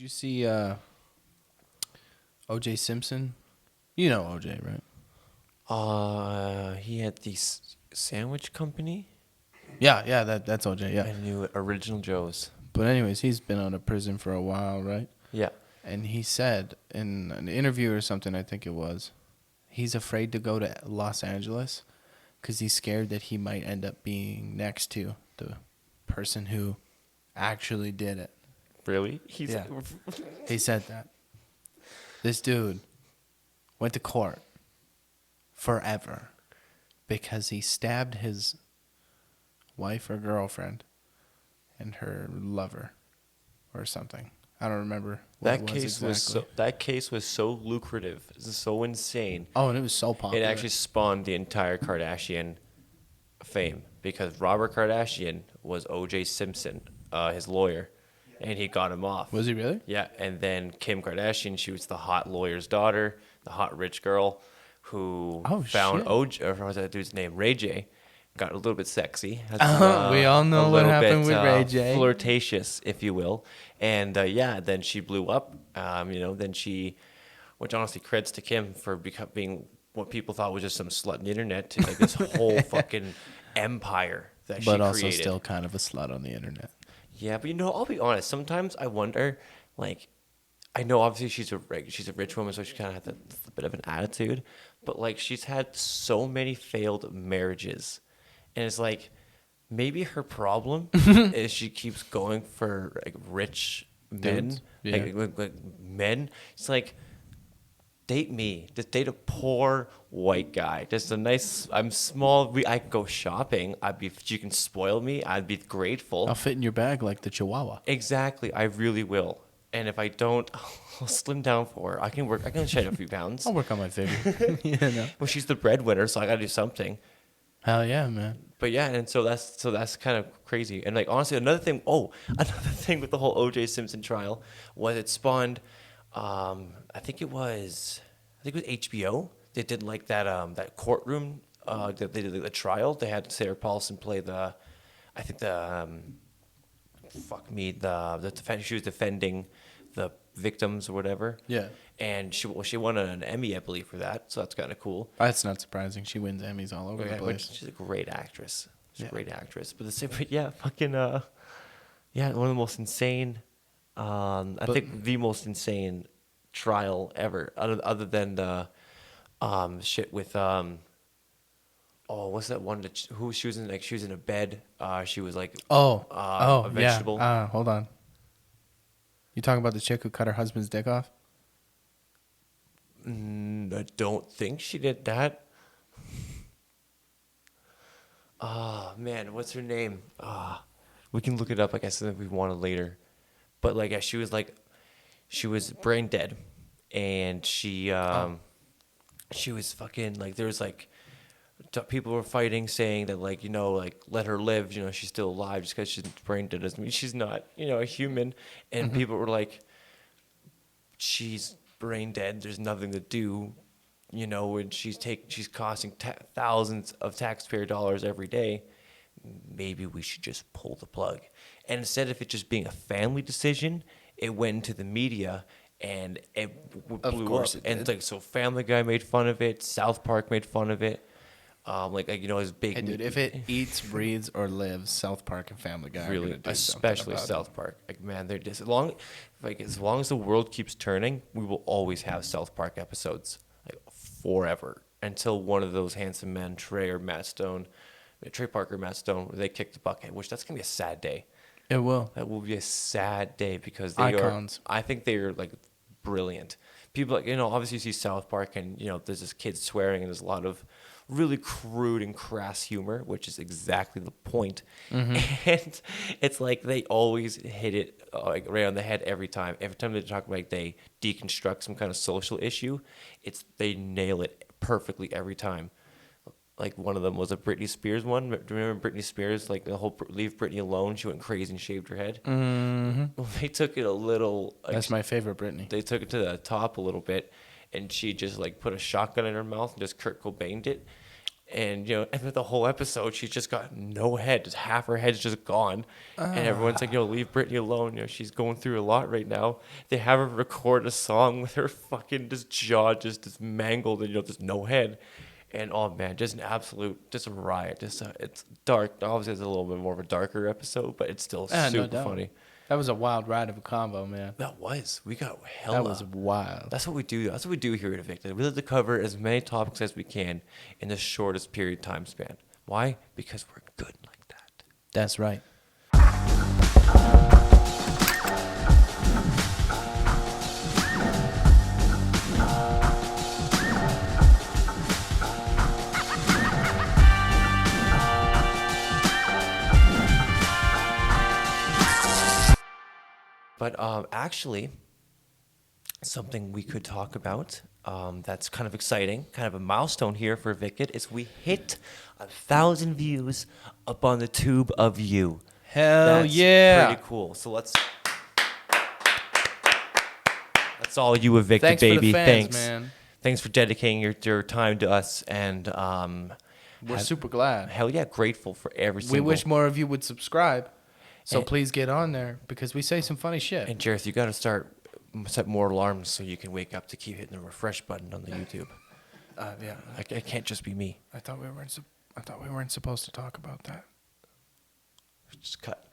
you see O.J. Simpson? You know O.J., right? He had the sandwich company. Yeah, that's O.J., yeah. I knew it. Original Joe's. But anyways, he's been out of prison for a while, right? Yeah. And he said in an interview or something, I think it was, he's afraid to go to Los Angeles because he's scared that he might end up being next to the person who actually did it. Really? Yeah. He said that. This dude went to court forever because he stabbed his wife or girlfriend and her lover or something. I don't remember what That it was case exactly. that case was so lucrative, so insane. Oh, and it was so It popular. actually spawned the entire Kardashian fame because Robert Kardashian was O.J. Simpson, his lawyer, and he got him off. Was he really? Yeah, and then Kim Kardashian, she was the hot lawyer's daughter, the hot rich girl, who found shit. O.J. Or what was that dude's name? Ray J. Got a little bit sexy. We all know what happened with Ray J. Flirtatious, if you will. And then she blew up. Then she, which honestly, creds to Kim for being what people thought was just some slut on the internet to like this whole fucking empire that she created. But also still kind of a slut on the internet. Yeah, but I'll be honest. Sometimes I wonder, like, I know obviously she's a rich woman, so she kind of has a bit of an attitude. But like, she's had so many failed marriages, and it's like maybe her problem is she keeps going for like rich men, Dudes? Yeah. like men. It's like, date me. Just date a poor white guy. Just a nice. I'm small. I can go shopping. If you can spoil me, I'd be grateful. I'll fit in your bag like the Chihuahua. Exactly. I really will. And if I don't, I'll slim down for her. I can shed a few pounds. I'll work on my figure. No. Well, she's the breadwinner, so I got to do something. Hell yeah, man. But yeah, and so that's kind of crazy. And like honestly, another thing with the whole O.J. Simpson trial was it spawned. I think it was HBO. They did like that courtroom. They did the trial. They had Sarah Paulson play the she was defending the victims or whatever. Yeah. And she won an Emmy, I believe, for that. So that's kind of cool. That's not surprising. She wins Emmys all over the place. She's a great actress. She's Yeah. a great actress. But one of the most insane. I think the most insane trial ever, other than the shit with what's that one that who she was in a bed. She was like a vegetable. Yeah. Hold on. You talking about the chick who cut her husband's dick off? I don't think she did that. Man, what's her name? We can look it up, I guess, if we want it later. But like, yeah, she was brain dead, and she was fucking like, there was like, people were fighting, saying that like, let her live. She's still alive. Just because she's brain dead doesn't mean she's not, a human. And people were like, she's brain dead. There's nothing to do, and she's costing thousands of taxpayer dollars every day. Maybe we should just pull the plug. And instead of it just being a family decision, it went into the media and it blew up. And like, so Family Guy made fun of it. South Park made fun of it. His big. Hey, dude, if it eats, breathes, or lives, South Park and Family Guy really, are gonna do especially South Park. Like, man, they're just as long as the world keeps turning, we will always have South Park episodes, like forever, until one of those handsome men, Trey Parker, Matt Stone, they kick the bucket. Which that's gonna be a sad day. It will. That will be a sad day because they Icons. I think they are like brilliant. People obviously you see South Park and there's this kid swearing and there's a lot of really crude and crass humor, which is exactly the point. And it's like they always hit it like right on the head every time. Every time they talk about they deconstruct some kind of social issue, they nail it perfectly every time. Like one of them was a Britney Spears one. Do you remember Britney Spears? Like the whole leave Britney alone. She went crazy and shaved her head. Mm-hmm. Well, they took it a little. That's my favorite Britney. They took it to the top a little bit, and she just like put a shotgun in her mouth and just Kurt Cobained it. And and with the whole episode, she's just got no head, just half her head's just gone, and everyone's like, leave Britney alone. She's going through a lot right now. They have her record a song with her fucking just jaw just mangled and just no head, and oh man, just an absolute just a riot. It's dark. Obviously, it's a little bit more of a darker episode, but it's still No super doubt. funny. That was a wild ride of a combo, man. We got hella. That was wild. That's what we do. That's what we do here at Evicted. We like to cover as many topics as we can in the shortest period time span. Why? Because we're good like that. That's right. But actually, something we could talk about that's kind of exciting, kind of a milestone here for Evicted, is we hit 1,000 views up on the tube of you. Hell That's yeah. pretty cool. So that's all you, Evicted, Thanks for baby. the fans, Thanks, man. Thanks for dedicating your time to us, and We're super glad. hell yeah, grateful for every We single. wish more of you would subscribe. So And- please get on there because we say some funny shit. And Jareth, you got to set more alarms so you can wake up to keep hitting the refresh button on the YouTube. Yeah, It can't just be me. I thought we weren't supposed to talk about that. Just cut.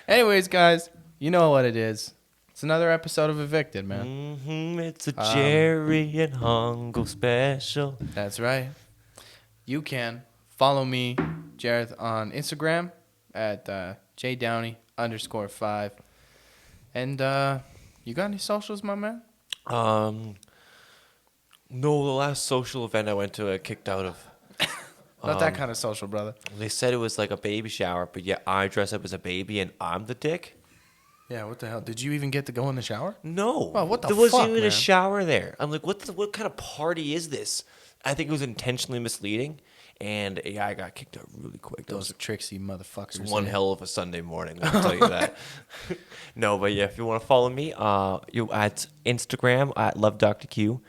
Anyways, guys, you know what it is. It's another episode of Evicted, man. It's a Jerry and Hongo special. That's right. You can follow me, Jareth, on Instagram at jdowney_5. And you got any socials, my man? No, the last social event I went to, I kicked out of. Not that kind of social, brother. They said it was like a baby shower, but yeah, I dress up as a baby and I'm the dick. Yeah, what the hell? Did you even get to go in the shower? No. Well, what the There wasn't fuck, even man? a shower there. I'm like, what kind of party is this? I think it was intentionally misleading, and yeah, I got kicked out really quick. That Those was tricksy motherfuckers. one hell of a Sunday morning, let me tell you that. No, but yeah, if you want to follow me, you at Instagram at LoveDrQ.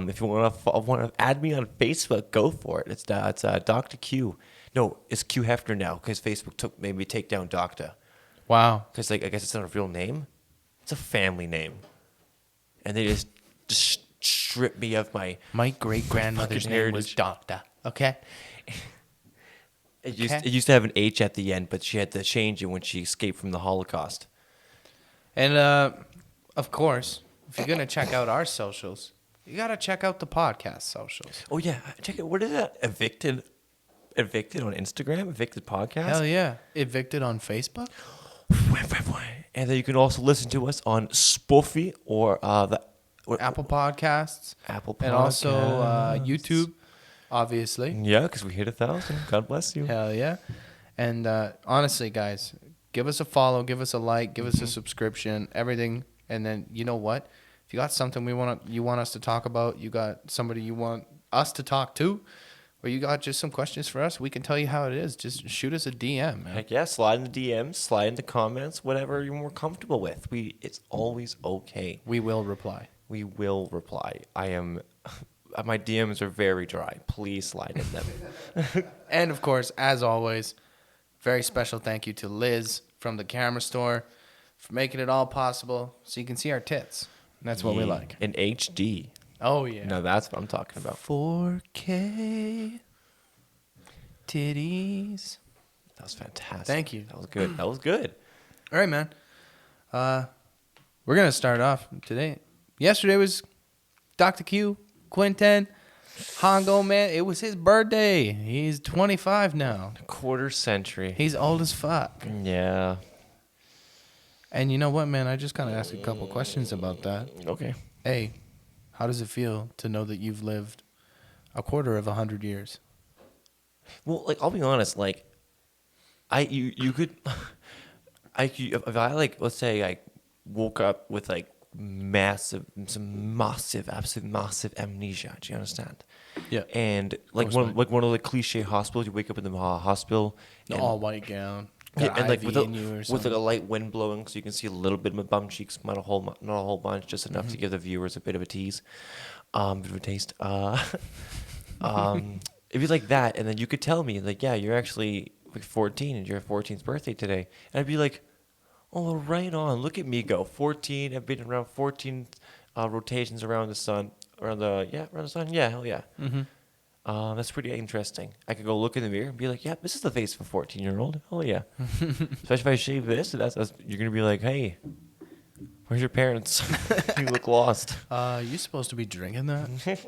If you want to add me on Facebook, go for it. It's Dr. Q. No, it's Q Hefner now because Facebook made me take down Doctor. Wow. Because I guess it's not a real name. It's a family name, and they just stripped me of my. My great-grandmother's Fucking name was heritage. Doctor. Okay? It used to have an H at the end, but she had to change it when she escaped from the Holocaust. And, of course, if you're going to check out our socials, you got to check out the podcast socials. Oh yeah, check it. What is that? Evicted on Instagram. Evicted podcast. Hell yeah. Evicted on Facebook? And then you can also listen to us on Spoofy or Apple Podcasts. Apple Podcasts. And also YouTube, obviously. Yeah, because we hit 1,000. God bless you. Hell yeah. And honestly, guys, give us a follow, give us a like, give us a subscription, everything. And then you know what? If you got something you want us to talk about, you got somebody you want us to talk to, or you got just some questions for us, we can tell you how it is. Just shoot us a DM, man. Heck yeah, slide in the DMs, slide in the comments, whatever you're more comfortable with. It's always okay. We will reply. We will reply. My DMs are very dry. Please slide in them. And of course, as always, very special thank you to Liz from the camera store for making it all possible so you can see our tits. And that's what we like. In HD. Oh, yeah. No, that's what I'm talking about. 4K titties. That was fantastic. Thank you. That was good. That was good. All right, man. We're going to start off today. Yesterday was Dr. Q, Quinten, Hongo, man. It was his birthday. He's 25 now. Quarter century. He's old as fuck. Yeah. And you know what, man? I just kind of asked a couple questions about that. Okay. Hey, how does it feel to know that you've lived a quarter of 100 years? Well, like, I'll be honest, like, you could, if I, like, let's say I woke up with, like, absolute massive amnesia, do you understand? Yeah. And, like, course, one of the cliche hospitals, you wake up in the hospital. The and- all-white gown. Yeah, Got and like IV with in you or like something. a light wind blowing, so you can see a little bit of my bum cheeks, not a whole bunch, just enough to give the viewers a bit of a tease. Bit of a taste. It'd be like that, and then you could tell me, like, yeah, you're actually like 14, and your 14th birthday today, and I'd be like, oh, right on. Look at me go. 14. I've been around 14 rotations around the sun, around the sun. Yeah, hell yeah. Mm-hmm. That's pretty interesting. I could go look in the mirror and be like, yeah, this is the face of a 14-year-old. Hell yeah. Especially if I shave this, that's you're gonna be like, hey, where's your parents? You look lost. You supposed to be drinking that?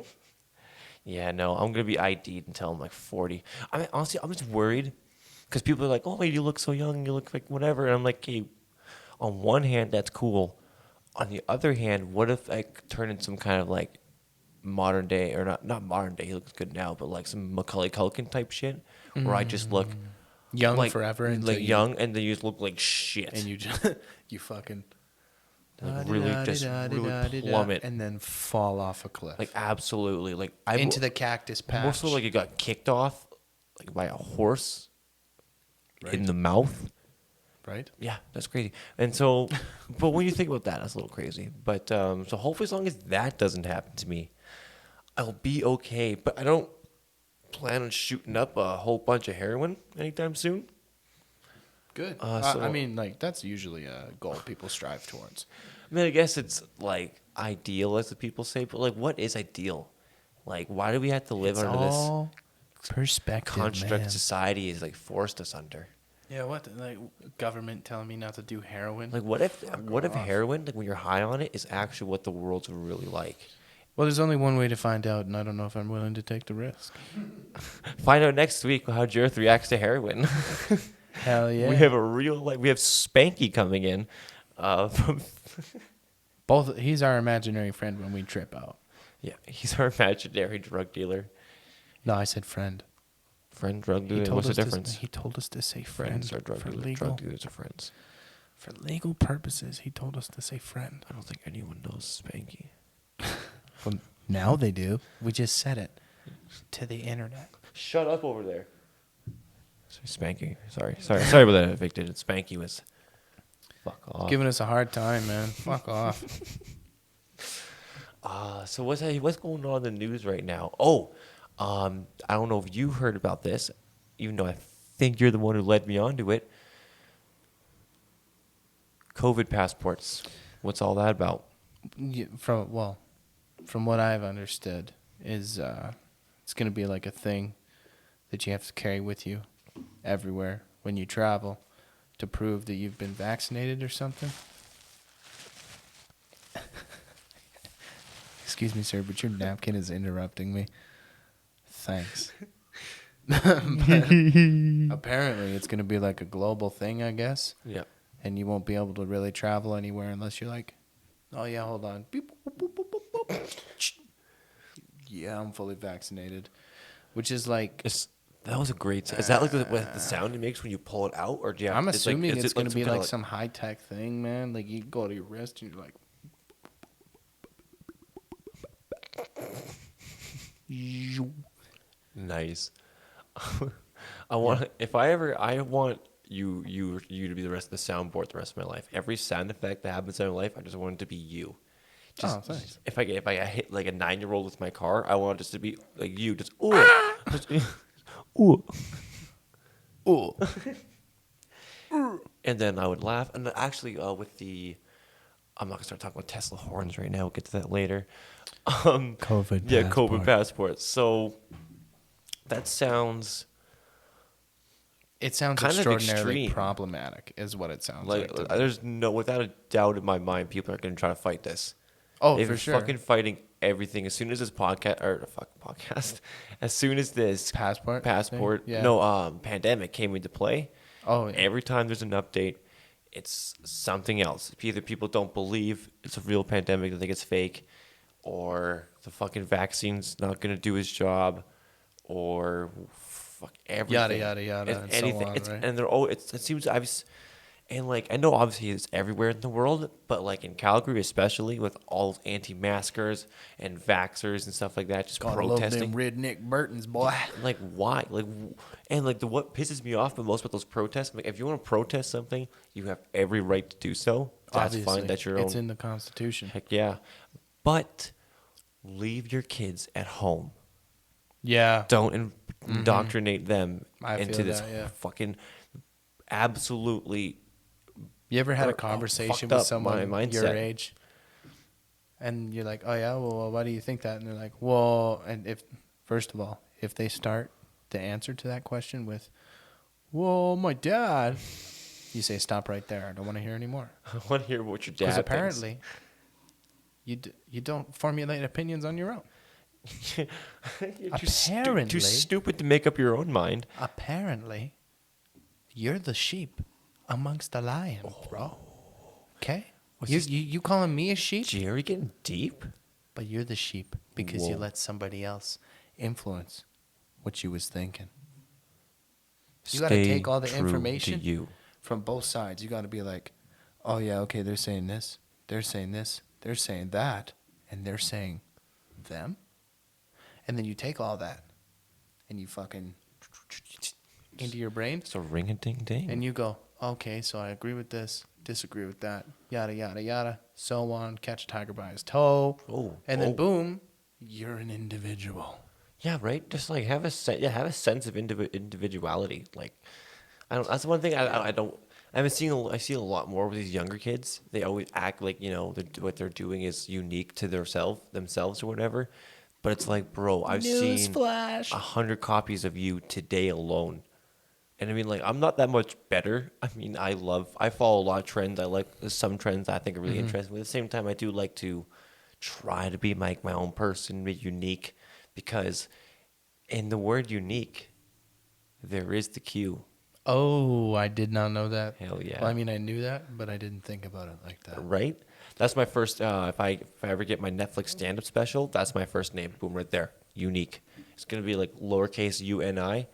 Yeah, no, I'm gonna be ID'd until I'm like 40. I mean, honestly, I'm just worried because people are like, "Oh, you look so young. You look like whatever." And I'm like, "Hey, on one hand, that's cool. On the other hand, what if I turn in some kind of like modern day or not modern day? He looks good now, but like some Macaulay Culkin type shit, where I just look Young like forever until like you, young, and then you just look like shit, and you just you fucking like really plummet, and then fall off a cliff like absolutely, like I'm into the cactus patch. more so like you got kicked off like by a horse Right. in the mouth. Right? Yeah, that's crazy. And so, but when you think about that, that's a little crazy. But so hopefully, as long as that doesn't happen to me, I'll be okay. But I don't plan on shooting up a whole bunch of heroin anytime soon. Good. So- I mean, like that's usually a goal people strive towards. I mean, I guess it's like ideal, as the people say. But like, what is ideal? Like, why do we have to live It's under this all perspective, construct man. society is like forced us under? Yeah, what? Like government telling me not to do heroin? Like, what if off. heroin, like when you're high on it, is actually what the world's really like? Well, there's only one way to find out, and I don't know if I'm willing to take the risk. Find out next week how Jareth reacts to heroin. Hell yeah. We have we have Spanky coming in. From Both. He's our imaginary friend when we trip out. yeah, he's our imaginary drug dealer. No, I said friend. Friend, drug He dealer. told What's us the difference? he told us to say friend Friends are drug for dealers. legal Drug dealers are friends. for legal purposes. He told us to say friend. I don't think anyone knows Spanky. Well, now they do. We just said it to the internet. Shut up over there. Spanky. Sorry about that. Evicted. Spanky was. Fuck off. Giving us a hard time, man. Fuck off. So what's going on in the news right now? Oh, I don't know if you heard about this, even though I think you're the one who led me onto it. COVID passports. What's all that about? From what I've understood, is it's going to be like a thing that you have to carry with you everywhere when you travel to prove that you've been vaccinated or something. Excuse me, sir, but your napkin is interrupting me. Thanks. But apparently, it's going to be like a global thing, I guess. Yeah. And you won't be able to really travel anywhere unless you're like, oh, yeah, hold on. Beep, boop, boop, boop, boop, boop. Yeah, I'm fully vaccinated. Which is like... That was a great. Is that like the sound it makes when you pull it out, or do you have, I'm assuming it's going to be some like kinda some high-tech thing, man. Like you go to your wrist and you're like... Nice. I want you to be the rest of the soundboard the rest of my life. Every sound effect that happens in my life, I just want it to be you. Just, Oh, thanks. If I hit like a 9-year-old with my car, I want it just to be like you, just just, ooh, Ooh. and then I would laugh. And actually, with the, I'm not gonna start talking about Tesla horns right now. We'll get to that later. COVID Yeah, passport. COVID passports. So that sounds It sounds kind of extraordinarily extreme. Problematic, is what it sounds like like. To me. there's no, without a doubt in my mind, people are gonna try to fight this. Oh, They've for been sure. fucking fighting everything. As soon as this podcast, as soon as this Passport thing? Yeah. no, pandemic came into play. Oh, yeah. Every time there's an update, it's something else. Either people don't believe it's a real pandemic, they think it's fake, or the fucking vaccine's not gonna do its job, or fuck everything. Yada, yada, yada, It's and so anything. on, It's, right? and they're all. It seems and like I know obviously it's everywhere in the world, but like in Calgary especially, with all anti-maskers and vaxxers and stuff like that, just Gotta love them protesting. redneck Burtons, boy. Like why? Like, and like what pisses me off the most about those protests, like if you want to protest something, you have every right to do so. That's Obviously, fine. That's your it's own. in the Constitution. Heck yeah, but leave your kids at home. Yeah. Don't indoctrinate them I into feel this that, yeah. fucking absolutely You ever had a or conversation fucked with up someone your mindset. age, and you're like, "Oh yeah, well, why do you think that?" And they're like, "Well," and if first of all, if they start the answer to that question with, "Well, my dad," you say, "Stop right there. I don't want to hear anymore." I want to hear what your Because dad thinks. apparently, you don't formulate opinions on your own. You're too Apparently, stupid to make up your own mind. apparently, you're the sheep amongst the lions, bro. Okay, Was you this- you calling me a sheep? Jerry getting deep? But you're the sheep because you Whoa. let somebody else influence what you was thinking. You got to Stay take all the true information to you. from both sides. You got to be like, oh yeah, okay, they're saying this, they're saying this, they're saying that, and they're saying them. And then you take all that and you fucking into your brain So ring a ding ding. and you go, okay, so I agree with this, disagree with that, yada, yada, yada, so on, catch a tiger by his toe. Oh, And then oh. boom, you're an individual. Yeah, right. Just like have a sense of individuality. Like, I don't. That's one thing I don't. I see a lot more with these younger kids. They always act like what they're doing is unique to themselves or whatever. But it's like, bro, I've seen Newsflash. 100 copies of you today alone. And I mean, like, I'm not that much better. I mean, I follow a lot of trends. I like some trends I think are really interesting. But at the same time, I do like to try to be my own person, be unique. Because in the word unique, there is the Q. Oh, I did not know that. Hell yeah. Well, I mean, I knew that, but I didn't think about it like that. Right? That's my first, if I ever get my Netflix stand-up special, that's my first name. Boom, right there. Unique. It's going to be like lowercase UNI,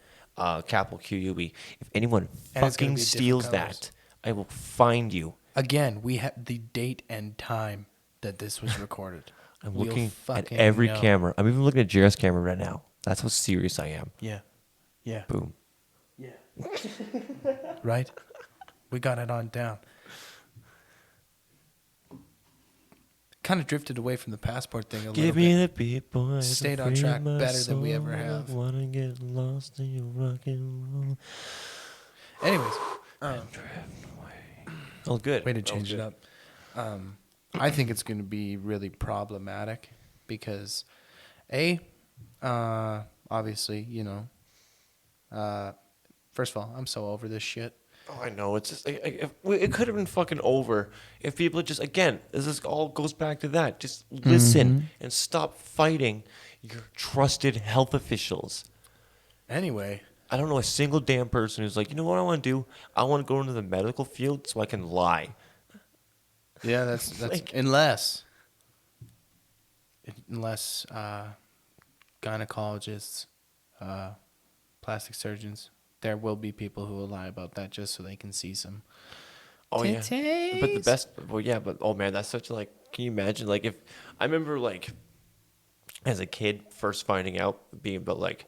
capital QUE. If anyone And it's gonna fucking be different steals colors. that, I will find you. Again, we have the date and time that this was recorded. I'm We'll looking at fucking every know. camera. I'm even looking at Jared's camera right now. That's how serious I am. Yeah. Yeah. Boom. Yeah. Right? We got it on down. Kind of drifted away from the passport thing a Give little me bit. the beat, boy. Stayed on track better than we ever have. Wanna get lost in your rock and roll. Anyways, Oh, good. way to That was change it good. up. I think it's going to be really problematic because, obviously, first of all, I'm so over this shit. Oh, I know. It's just it could have been fucking over if people just again. This all goes back to that. Just listen and stop fighting your trusted health officials. Anyway, I don't know a single damn person who's like, you know what I want to do? I want to go into the medical field so I can lie. yeah, that's Like- unless gynecologists, plastic surgeons, there will be people who will lie about that just so they can see some. Oh yeah, but the Titties. best. Well, yeah, but oh man, that's such like. Can you imagine? Like if I remember like as a kid first finding out being about like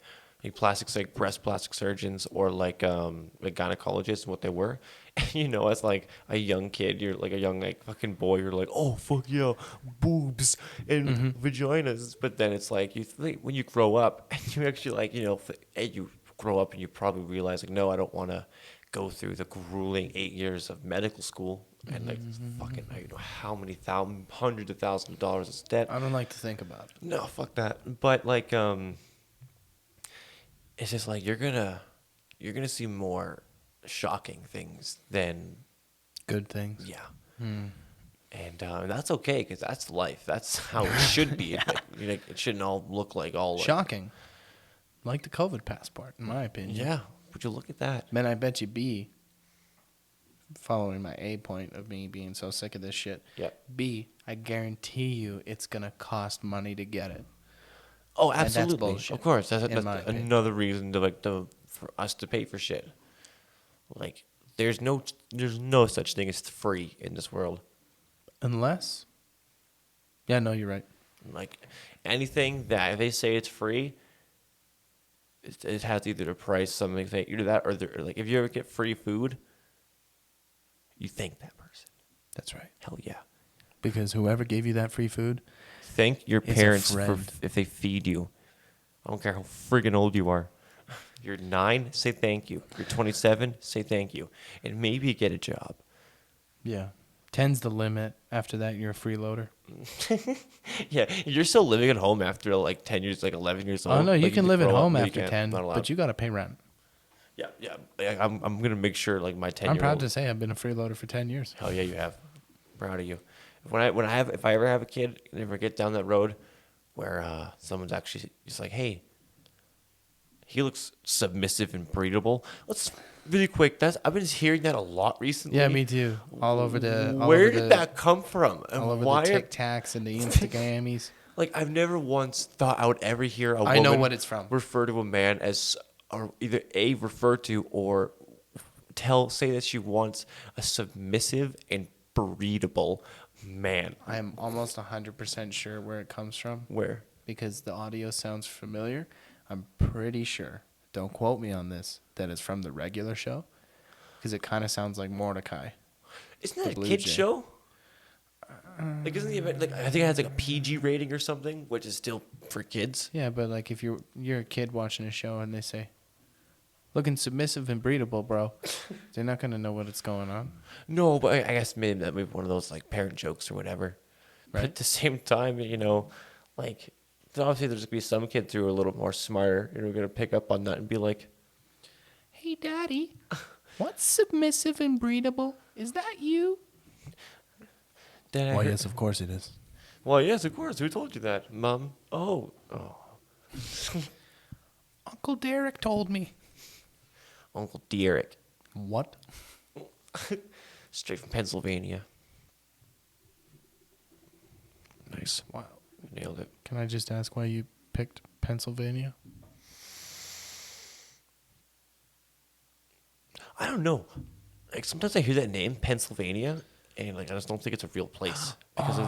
plastics like breast plastic surgeons or like gynecologists and what they were. As like a young kid, you're like a young like fucking boy. You're like, oh fuck yeah, boobs and vaginas. But then it's like when you grow up and you actually like you grow up and you probably realize like no, I don't want to go through the grueling 8 years of medical school and like fucking how many hundreds of thousands of dollars of debt. I don't like to think about it. No, fuck that. But like it's just like you're gonna see more shocking things than Good things. yeah. And that's okay because that's life. That's how it should be. It shouldn't all look like all like, Shocking. Like the COVID passport, in my opinion. yeah. Would you look at that? Man, I bet you B, following my A point of me being so sick of this shit. Yeah. B, I guarantee you it's going to cost money to get it. Oh, that's absolutely. bullshit, Of course, that's in my opinion. another reason for us to pay for shit. Like there's no such thing as free in this world. Unless. Yeah, no, you're right. Like anything that if they say it's free, it has either the price, something like either that or like if you ever get free food, you thank that person. That's right. Hell yeah. Because whoever gave you that free food thank your It's a parents for friend. if they feed you. I don't care how friggin' old you are. You're 9, say thank you. You're 27, say thank you. And maybe get a job. Yeah. 10's the limit. After that, you're a freeloader. Yeah, you're still living at home after like 10 years, like 11 years old. Oh, no, you Like, can need to live at grow up. home No, you after can't. 10, Not allowed. but you got to pay rent. Yeah, yeah. Like, I'm gonna make sure like my 10-year-old. I'm proud to say I've been a freeloader for 10 years. Hell yeah, you have. Proud of you. If I ever have a kid and ever get down that road where someone's actually just like, hey, he looks submissive and breedable. Let's really quick. I've been hearing that a lot recently. Yeah, me too. All over the Where did that come from? And all over why the are- Tic Tacs and the Instagrammies. Like I've never once thought I would ever hear a I woman know what it's from. refer to a man as, or either refer to or say that she wants a submissive and breedable man. I am almost 100% sure where it comes from Where? because the audio sounds familiar. I'm pretty sure, don't quote me on this, that it's from the regular show because it kind of sounds like Mordecai. Isn't that The a Blue kid Jay. show? Like isn't the event like I think it has like a PG rating or something, which is still for kids. Yeah, but like if you're a kid watching a show and they say, looking submissive and breedable, bro, they're not going to know what's going on. No, but I guess maybe that would be one of those like parent jokes or whatever. But Right. at the same time, like obviously there's gonna be some kids who are a little more smarter and are gonna pick up on that and be like, Hey, Daddy, what's submissive and breedable? Is that you? "Dad, I Well, heard-" yes, of course it is. Well, yes, of course. Who told you that, Mom? Oh, Uncle Derek told me. Uncle Derek, What? straight from Pennsylvania. Nice, Wow. nailed it. Can I just ask why you picked Pennsylvania? I don't know. Like sometimes I hear that name, Pennsylvania, and like I just don't think it's a real place because of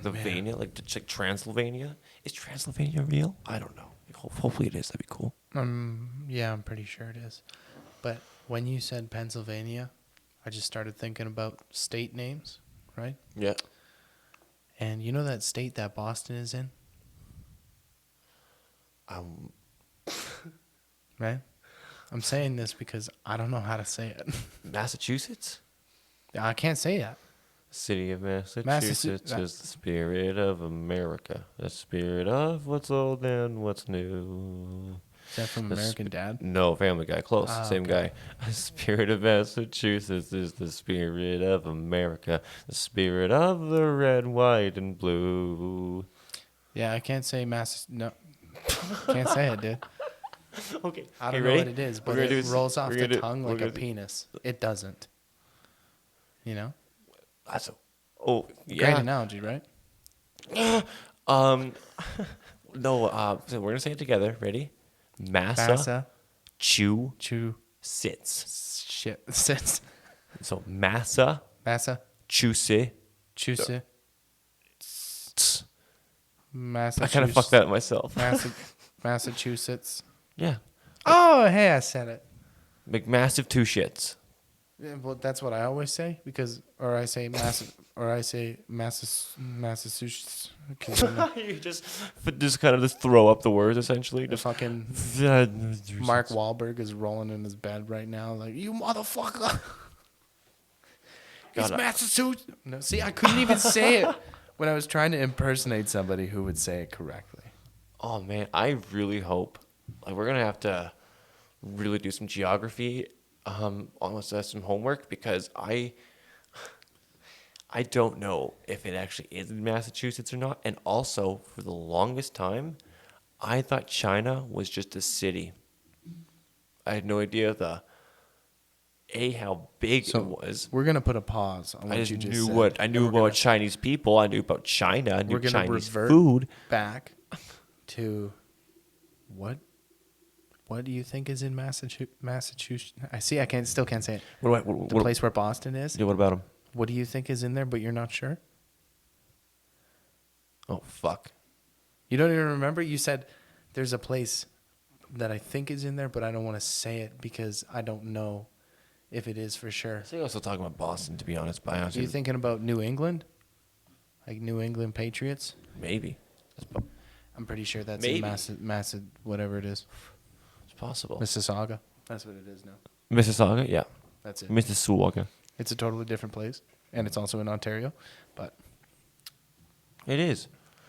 the Vania, like Transylvania. Is Transylvania real? I don't know. Like, hopefully it is. That'd be cool. Yeah, I'm pretty sure it is. But when you said Pennsylvania, I just started thinking about state names, right? Yeah. And you know that state that Boston is in, right? I'm saying this because I don't know how to say it. Massachusetts. I can't say it. City of Massachusetts is the spirit of America. The spirit of what's old and what's new. Is that from American Dad? No, Family Guy. Close. Ah, Same okay. guy. The spirit of Massachusetts is the spirit of America. The spirit of the red, white, and blue. Yeah, I can't say No, can't say it, dude. Okay. I don't you know ready? what it is, We're but gonna do it this- rolls off we're the gonna do- tongue we're like a gonna do- penis. It doesn't. You know? That's a, oh, Great yeah. analogy, right? No, so we're going to say it together. Ready? Massa, Chew, chew, sits. shit, sits. So Massa, Massa, Chuse. choose Tss. Massachusetts. I kind of fucked that up myself. Massachusetts. Yeah. Oh, hey, I said it. McMassive two shits. Yeah, well, that's what I always say or I say Massachusetts. 'Cause, you know, You just kind of just throw up the words essentially. the Just fucking Mark Wahlberg is rolling in his bed right now, like, you motherfucker. It's God, Massachusetts. No, see, I couldn't even say it when I was trying to impersonate somebody who would say it correctly. Oh man, I really hope like we're gonna have to really do some geography, almost some homework because I don't know if it actually is in Massachusetts or not. And also, for the longest time, I thought China was just a city. I had no idea how big it was. We're gonna put a pause on what I you just just knew said. I knew and we're about Chinese people. I knew about China. I knew We're gonna Chinese revert food. back to what? What do you think is in Massachusetts? I see. Still can't say it. The place where Boston is. Yeah, what about them? What do you think is in there, but you're not sure? Oh fuck. You don't even remember? You said there's a place that I think is in there, but I don't want to say it because I don't know if it is for sure. I think I was still talking about Boston, to be honest. By Are you thinking about New England? Like New England Patriots? maybe. I'm pretty sure that's Maybe. in massive, whatever it is. It's possible. Mississauga. That's what it is now. Mississauga, yeah. That's it. Mississauga. It's a totally different place, and it's also in Ontario. But It is.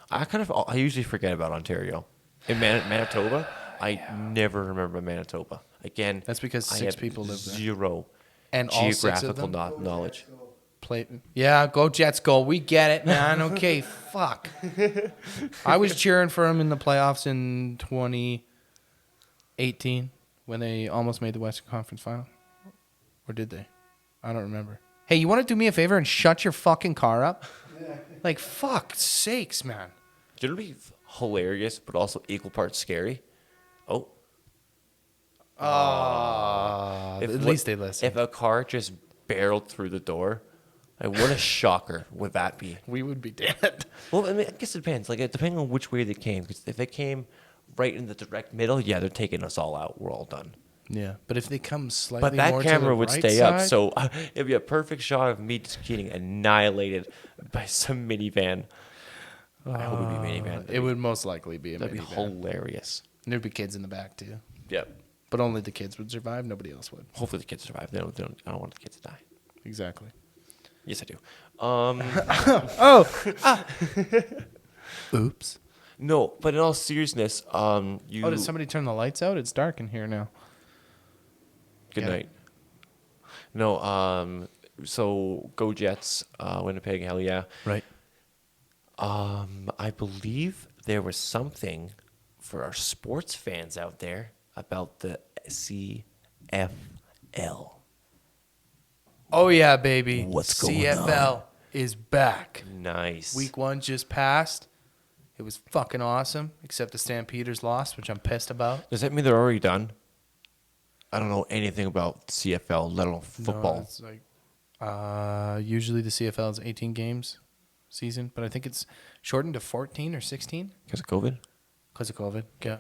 I usually forget about Ontario. In Manitoba, I never remember Manitoba. Again, that's because I 6 have people live there. zero And all 6 of geographical them knowledge. Yeah, go Jets, go. We get it, man. Okay, fuck. I was cheering for them in the playoffs in 2018 when they almost made the Western Conference Final. Or did they? I don't remember. Hey, you want to do me a favor and shut your fucking car up? Like, fuck sakes, man. You know what would be hilarious, but also equal parts scary? Oh. At least they listen. If a car just barreled through the door, like, what a shocker would that be? We would be dead. Well, I mean, I guess it depends. Like, depending on which way they came. Because if they came right in the direct middle, yeah, they're taking us all out. We're all done. Yeah, but if they come slightly But that more camera to the would right stay side, up, so it'd be a perfect shot of me just getting annihilated by some minivan. I hope it'd be a minivan. it would most likely be a That'd be minivan. hilarious. There'd be kids in the back too, Yep. but only the kids would survive. Nobody else would. Hopefully the kids survive. I don't want the kids to die. Exactly. Yes, I do. Oops. No, but in all seriousness, you. Oh, did somebody turn the lights out? It's dark in here now. Good Yeah. night. No, so go Jets, Winnipeg, hell yeah. Right. I believe there was something for our sports fans out there about the CFL. Oh yeah, baby. What's going CFL is back. Nice. Week 1 just passed. It was fucking awesome, except the Stampeders lost, which I'm pissed about. Does that mean they're already done? I don't know anything about CFL, let alone football. No, it's like usually the CFL is 18 games season, but I think it's shortened to 14 or 16 Because of COVID? because of COVID. Yeah.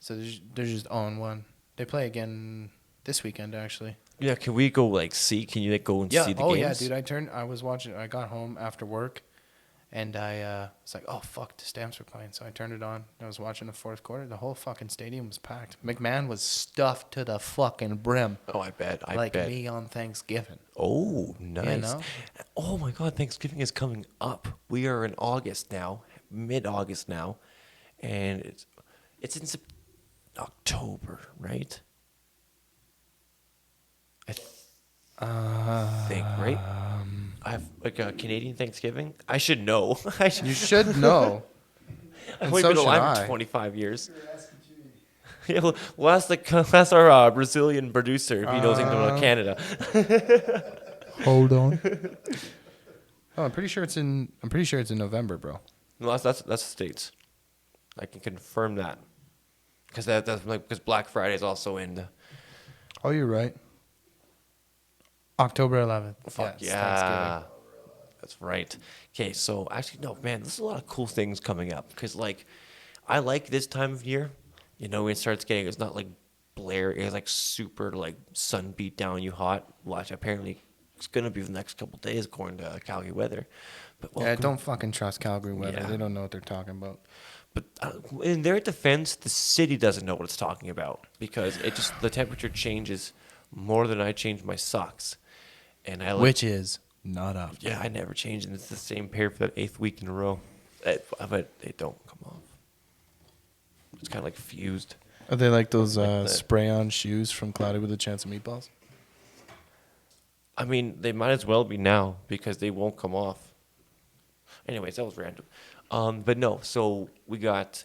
So they're just on one. They play again this weekend, actually. Yeah, can we go see? Can you go and see the Oh games? yeah, dude. I was watching. I got home after work, and I was like, oh fuck, the Stamps were playing. So I turned it on. I was watching the fourth quarter. The whole fucking stadium was packed. McMahon was stuffed to the fucking brim. Oh, I bet. I like bet. me on Thanksgiving. Oh, nice. know? Oh my God, Thanksgiving is coming up. We are in August now, mid-August now, and it's in October, right? I think, right? I have a Canadian Thanksgiving. I should know. You should know. I've and only so been should alive I. for 25 years. Yeah, we'll ask our Brazilian producer if he knows anything about Canada. Hold on. Oh, I'm pretty sure it's in November, bro. No, that's the States. I can confirm that. Because because Black Friday is also in the... Oh, you're right. October 11th. Fuck it's yeah. Thanksgiving. That's right. Okay, so actually, no, man, there's a lot of cool things coming up. Because, I like this time of year. When it starts getting, it's not Blair, it's super, sun beat down you hot. Watch, apparently, it's going to be the next couple days according to Calgary weather. But Yeah, don't fucking trust Calgary weather. Yeah. They don't know what they're talking about. But in their defense, the city doesn't know what it's talking about. Because the temperature changes more than I change my socks. And Which is not up. Yeah, I never change, and it's the same pair for that 8th week in a row. But they don't come off. It's kind of fused. Are they like those that. spray-on shoes from Cloudy with a Chance of Meatballs? I mean, they might as well be now because they won't come off. Anyways, that was random. But no, so we got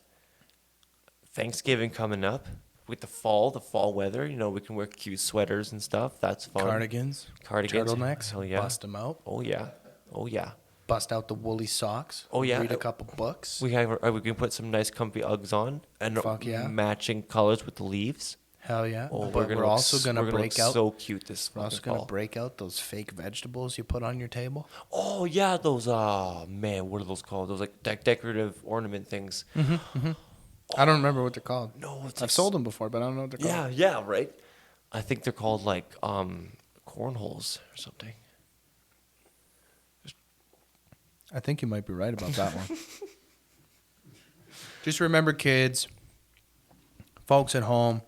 Thanksgiving coming up. With the fall weather, we can wear cute sweaters and stuff. That's fun. Cardigans, turtlenecks. Hell yeah. Bust them out. Oh yeah. Bust out the woolly socks. Oh, yeah. Read a couple books. We can put some nice comfy Uggs on and Fuck yeah. matching colors with the leaves. Hell yeah. Oh, But we're also gonna break out. So cute this We're also fucking gonna fall. break out those fake vegetables you put on your table. Oh yeah, those man, what are those called? Those decorative ornament things. I don't remember what they're called. No, I've sold them before, but I don't know what they're called. Yeah, right. I think they're called cornholes or something. I think you might be right about that one. Just remember, kids, folks at home,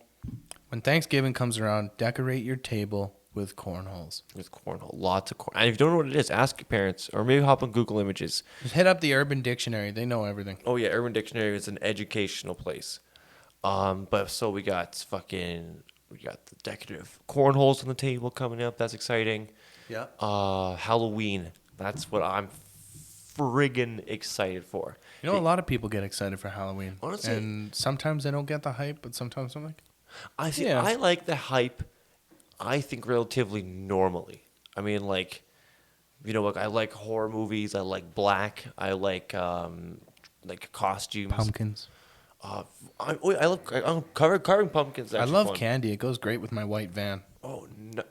when Thanksgiving comes around, decorate your table with cornholes. With cornhole, lots of corn. And if you don't know what it is, ask your parents, or maybe hop on Google Images. Just hit up the Urban Dictionary. They know everything. Oh yeah, Urban Dictionary is an educational place. But so we got the decorative cornholes on the table coming up. That's exciting. Yeah. Halloween. That's what I'm friggin' excited for. You know, a lot of people get excited for Halloween. Honestly. And sometimes they don't get the hype, but sometimes I'm like, I like the hype. I think relatively normally. I mean, like, like I like horror movies. I like black. I like costumes. pumpkins. I love carving pumpkins. I Actually love fun. candy. It goes great with my white van. Oh, no.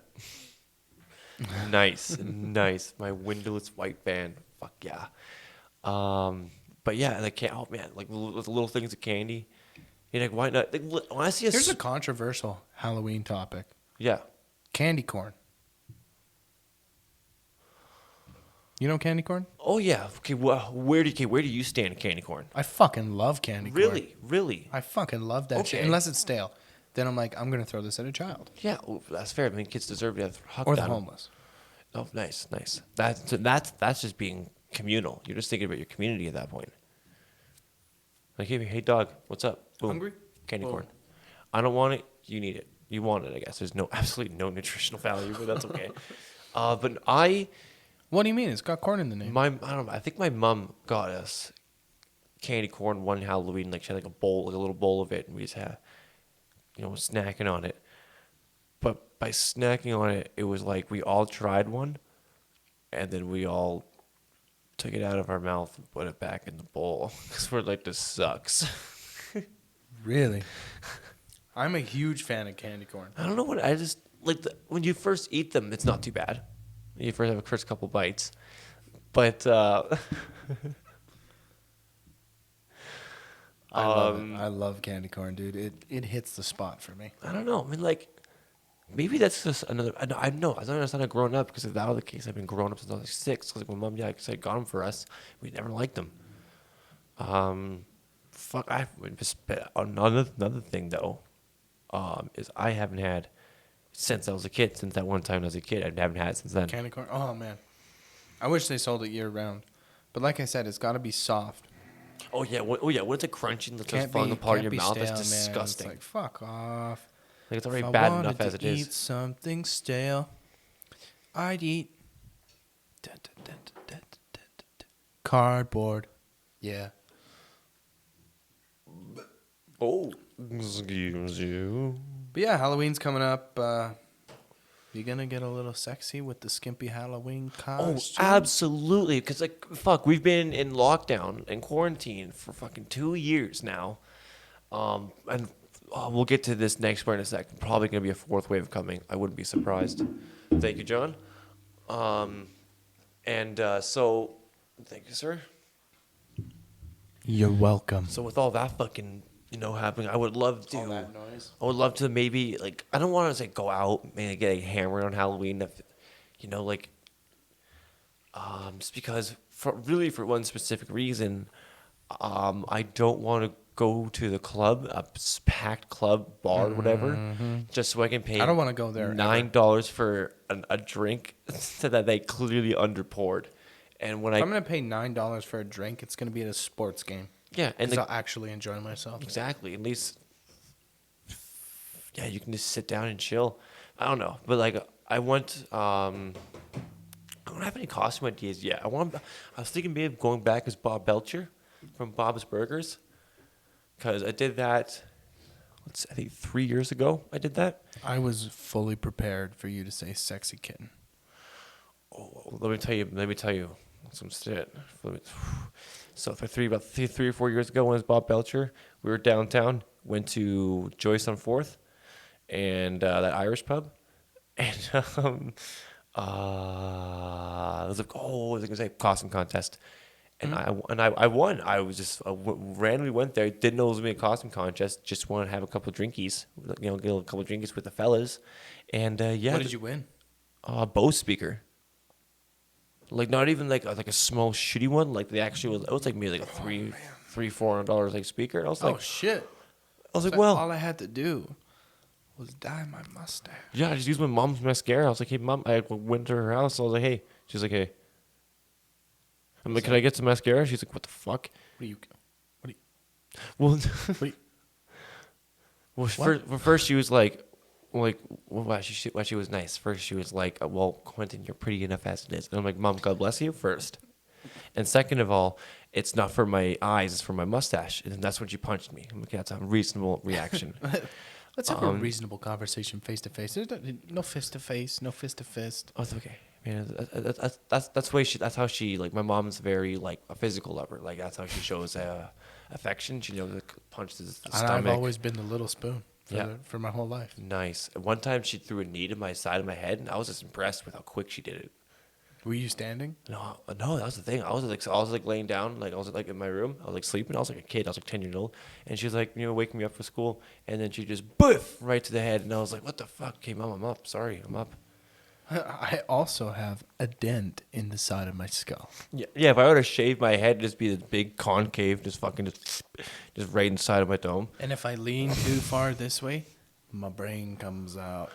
Nice, nice. My windowless white van. Fuck yeah. But yeah, like oh man, like little things of candy. You're like, why not? Like, when I see Here's a controversial Halloween topic. yeah. Candy corn. You know candy corn? Oh yeah. Okay. Well, where do you stand, candy corn? I fucking love candy corn. Really. I fucking love that shit. Okay. Unless it's stale. Then I'm like, I'm going to throw this at a child. Yeah, well, that's fair. I mean, kids deserve to have Or the down. homeless. Oh, nice. That's just being communal. You're just thinking about your community at that point. Like, hey dog, what's up? Boom. Hungry? Candy Boom. corn. I don't want it. You need it. You want it, I guess. There's absolutely no nutritional value, but that's okay. But What do you mean? It's got corn in the name. I don't know. I think my mom got us candy corn one Halloween. Like she had like a little bowl of it, and we just had, snacking on it. But by snacking on it, it was like we all tried one, and then we all took it out of our mouth and put it back in the bowl because we're like, this sucks. Really? I'm a huge fan of candy corn. I don't know what I just like. When you first eat them, it's not too bad. You first have the first couple bites, but I love it. I love candy corn, dude. It hits the spot for me. I don't know. I mean, like, maybe that's just another. I know. I don't understand. I grown up because if that was the case, I've been growing up since I was like 6. Because like my mom, because I got them for us, we never liked them. Fuck. Another thing though, is I haven't had since I was a kid. Since that one time I was a kid, I haven't had it since then. Candy corn? Oh, man. I wish they sold it year-round. But like I said, it's got to be soft. Oh yeah. What's it crunching that's just Can't falling be, apart in can't your be mouth? stale, That's disgusting. Man. It's like, fuck off. Like it's already If bad I enough wanted as to it eat is. something stale, I'd eat cardboard. Yeah. Oh, excuse you. But yeah, Halloween's coming up. You gonna get a little sexy with the skimpy Halloween Oh, costume? absolutely. Because, like, fuck, we've been in lockdown and quarantine for fucking 2 years now. And we'll get to this next part in a second. Probably going to be a fourth wave coming. I wouldn't be surprised. Thank you, John. So, thank you, sir. You're welcome. So, with all that fucking, happening, I would love to. All that noise. I would love to maybe, like, I don't want to say go out and get hammered on Halloween. If, just because for one specific reason, I don't want to go to the club, a packed club, bar, whatever, just so I can pay. I don't want to go there. $9 for a drink that they clearly underpoured, and when If I'm gonna pay $9 for a drink, it's gonna be at a sports game. yeah, and Because I'll actually enjoy myself. exactly, at least you can just sit down and chill. I don't know, but like I don't have any costume ideas yet. I was thinking maybe of going back as Bob Belcher from Bob's Burgers, because I did that. I think 3 years ago I did that. I was fully prepared for you to say "sexy kitten." Oh, let me tell you some shit. So about three or 4 years ago, when it was Bob Belcher, we were downtown, went to Joyce on 4th, and that Irish pub, and I was like, I was gonna say costume contest, and I won. I was just randomly went there, didn't know it was gonna be a costume contest, just wanted to have a couple of drinkies, get a couple of drinkies with the fellas, and yeah. What did you win? Bose speaker. Like not even like a small shitty one. Like they actually was. It was like maybe like a $300-$400 like speaker. And I was like, Oh shit! I was like, So well, all I had to do was dye my mustache. yeah, I just used my mom's mascara. I was like, hey, mom, I went to her house. I was like, hey. She's like, hey. I'm like, can I get some mascara? She's like, what the fuck? What are you? What are you? Well, What are you? well, first she was like, well, she was nice. First she was like, well, Quentin, you're pretty enough as it is. And I'm like, Mom, God bless you first. And second of all, it's not for my eyes, it's for my mustache. And that's when she punched me. I'm like, that's a reasonable reaction. Let's have a reasonable conversation face to face. No fist to face, no fist to fist. Oh, it's okay. Man, that's how she, like, my mom's very, like, a physical lover. Like, that's how she shows affection. She knows, like, punches the stomach. I've always been the little spoon for my whole life. Nice. One time she threw a knee to my side of my head, and I was just impressed with how quick she did it. Were you standing? No, that was the thing. I was like laying down, like I was like in my room. I was like sleeping. I was like a kid. I was like 10 years old, and she was like, waking me up for school, and then she just boof right to the head, and I was like, what the fuck? Okay, Mom, I'm up. Sorry, I'm up. I also have a dent in the side of my skull. Yeah. If I were to shave my head, it'd just be this big concave, just right inside of my dome. And if I lean too far this way, my brain comes out.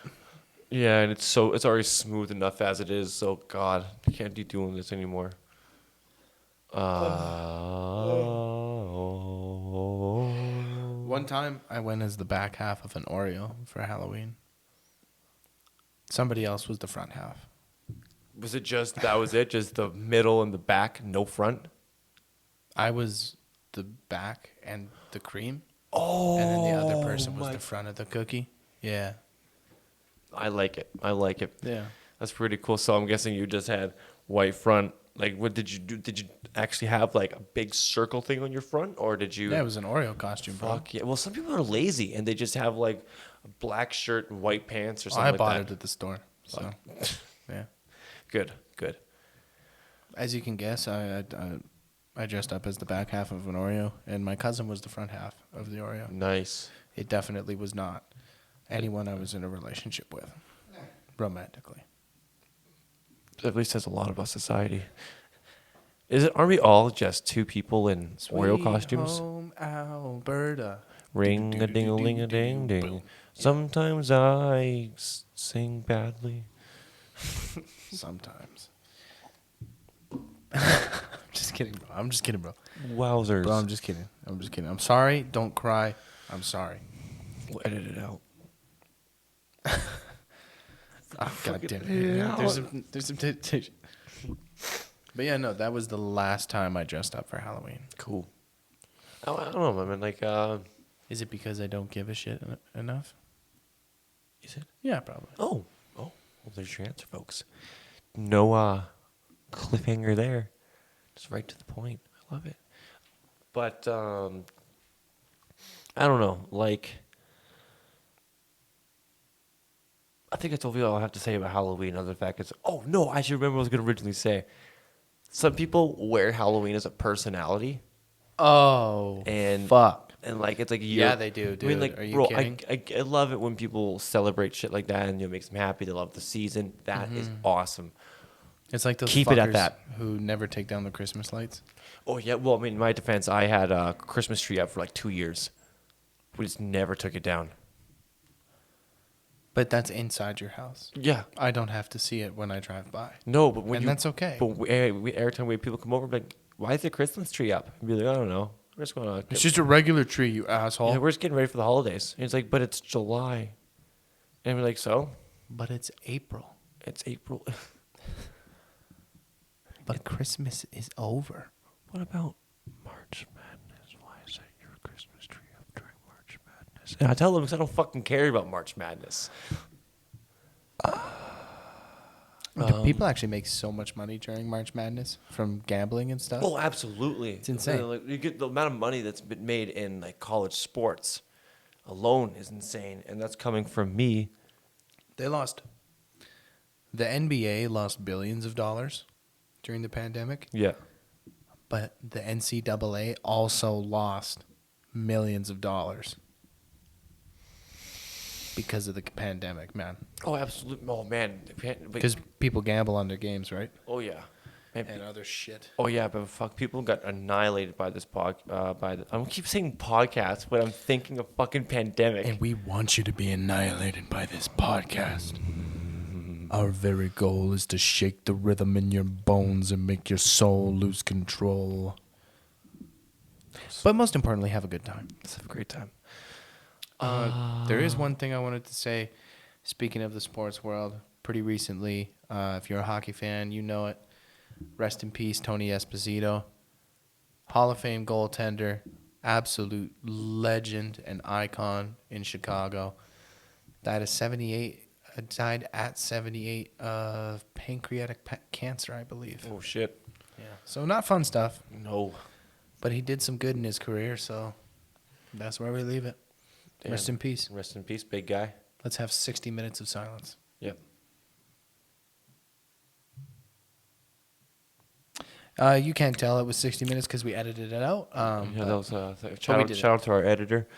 Yeah, and it's already smooth enough as it is. So God, I can't be doing this anymore. One time, I went as the back half of an Oreo for Halloween. Somebody else was the front half. Was it just that was it? Just the middle and the back, no front? I was the back and the cream. Oh, And then the other person was the front of the cookie. Yeah. I like it. Yeah. That's pretty cool. So I'm guessing you just had white front. Like, what did you do? Did you actually have like a big circle thing on your front, or did you? Yeah, it was an Oreo costume, bro. Fuck yeah. Well, some people are lazy and they just have like a black shirt and white pants or something I like bought that. it at the store. So, yeah. Good. As you can guess, I dressed up as the back half of an Oreo, and my cousin was the front half of the Oreo. Nice. It definitely was not anyone I was in a relationship with, romantically. At least that's a lot about society. Aren't we all just two people in Oreo costumes? Home Alberta. Ring a ding a ling a ding ding. Sometimes I sing badly. Sometimes. Just kidding, bro. I'm just kidding, bro. Wowzers. Bro, I'm just kidding. I'm sorry. Don't cry. I'm sorry. We'll edit it out. Oh, God damn it. Yeah, there's some But yeah, no, that was the last time I dressed up for Halloween. Cool. I don't know, man. Like, Is it because I don't give a shit enough? is it? Yeah, probably. Oh. Well, there's your answer, folks. No cliffhanger there. Just right to the point. I love it. But I don't know. Like, I think that's all I'll have to say about Halloween. Other fact is, oh no, I should remember what I was going to originally say. Some people wear Halloween as a personality. Oh, And fuck. And like it's like Yeah, they do, dude. I mean, like, Are you bro, kidding? I love it when people celebrate shit like that and it makes them happy. They love the season. That is awesome. It's like those Keep it at fuckers that. who never take down the Christmas lights. Oh yeah, well, I mean, in my defense, I had a Christmas tree up for like 2 years. We just never took it down. But that's inside your house. Yeah. I don't have to see it when I drive by. No, but when And that's okay. But every time we have people come over, we're like, why is the Christmas tree up? And be like, I don't know. We're just going It's just a regular tree, you asshole. we're just getting ready for the holidays. And it's like, but it's July. And we're like, so? But it's April. It's April. But Christmas is over. What about March Madness? Why is that your Christmas tree up during March Madness? And I tell them because I don't fucking care about March Madness. Do people actually make so much money during March Madness from gambling and stuff? Oh, absolutely. It's insane. Like, you get the amount of money that's been made in like college sports alone is insane. And that's coming from me. They lost. The NBA lost billions of dollars during the pandemic, Yeah. but the NCAA also lost millions of dollars because of the pandemic, man. Oh, absolutely. Oh, man. Because people gamble on their games, right? Oh, yeah. and other shit. Oh yeah, but fuck, people got annihilated by this I keep saying podcast, but I'm thinking of fucking pandemic. And we want you to be annihilated by this podcast. Our very goal is to shake the rhythm in your bones and make your soul lose control. But most importantly, have a good time. Let's have a great time. There is one thing I wanted to say. Speaking of the sports world, pretty recently, if you're a hockey fan, you know it. Rest in peace, Tony Esposito. Hall of Fame goaltender, absolute legend and icon in Chicago. Died at 78 of pancreatic cancer, I believe. Oh shit. Yeah. So not fun stuff, No. but he did some good in his career, so that's where we leave it. Damn. Rest in peace. Rest in peace, big guy. Let's have 60 minutes of silence. Yep. You can't tell it was 60 minutes because we edited it out. Yeah, that was we shout did out to our editor.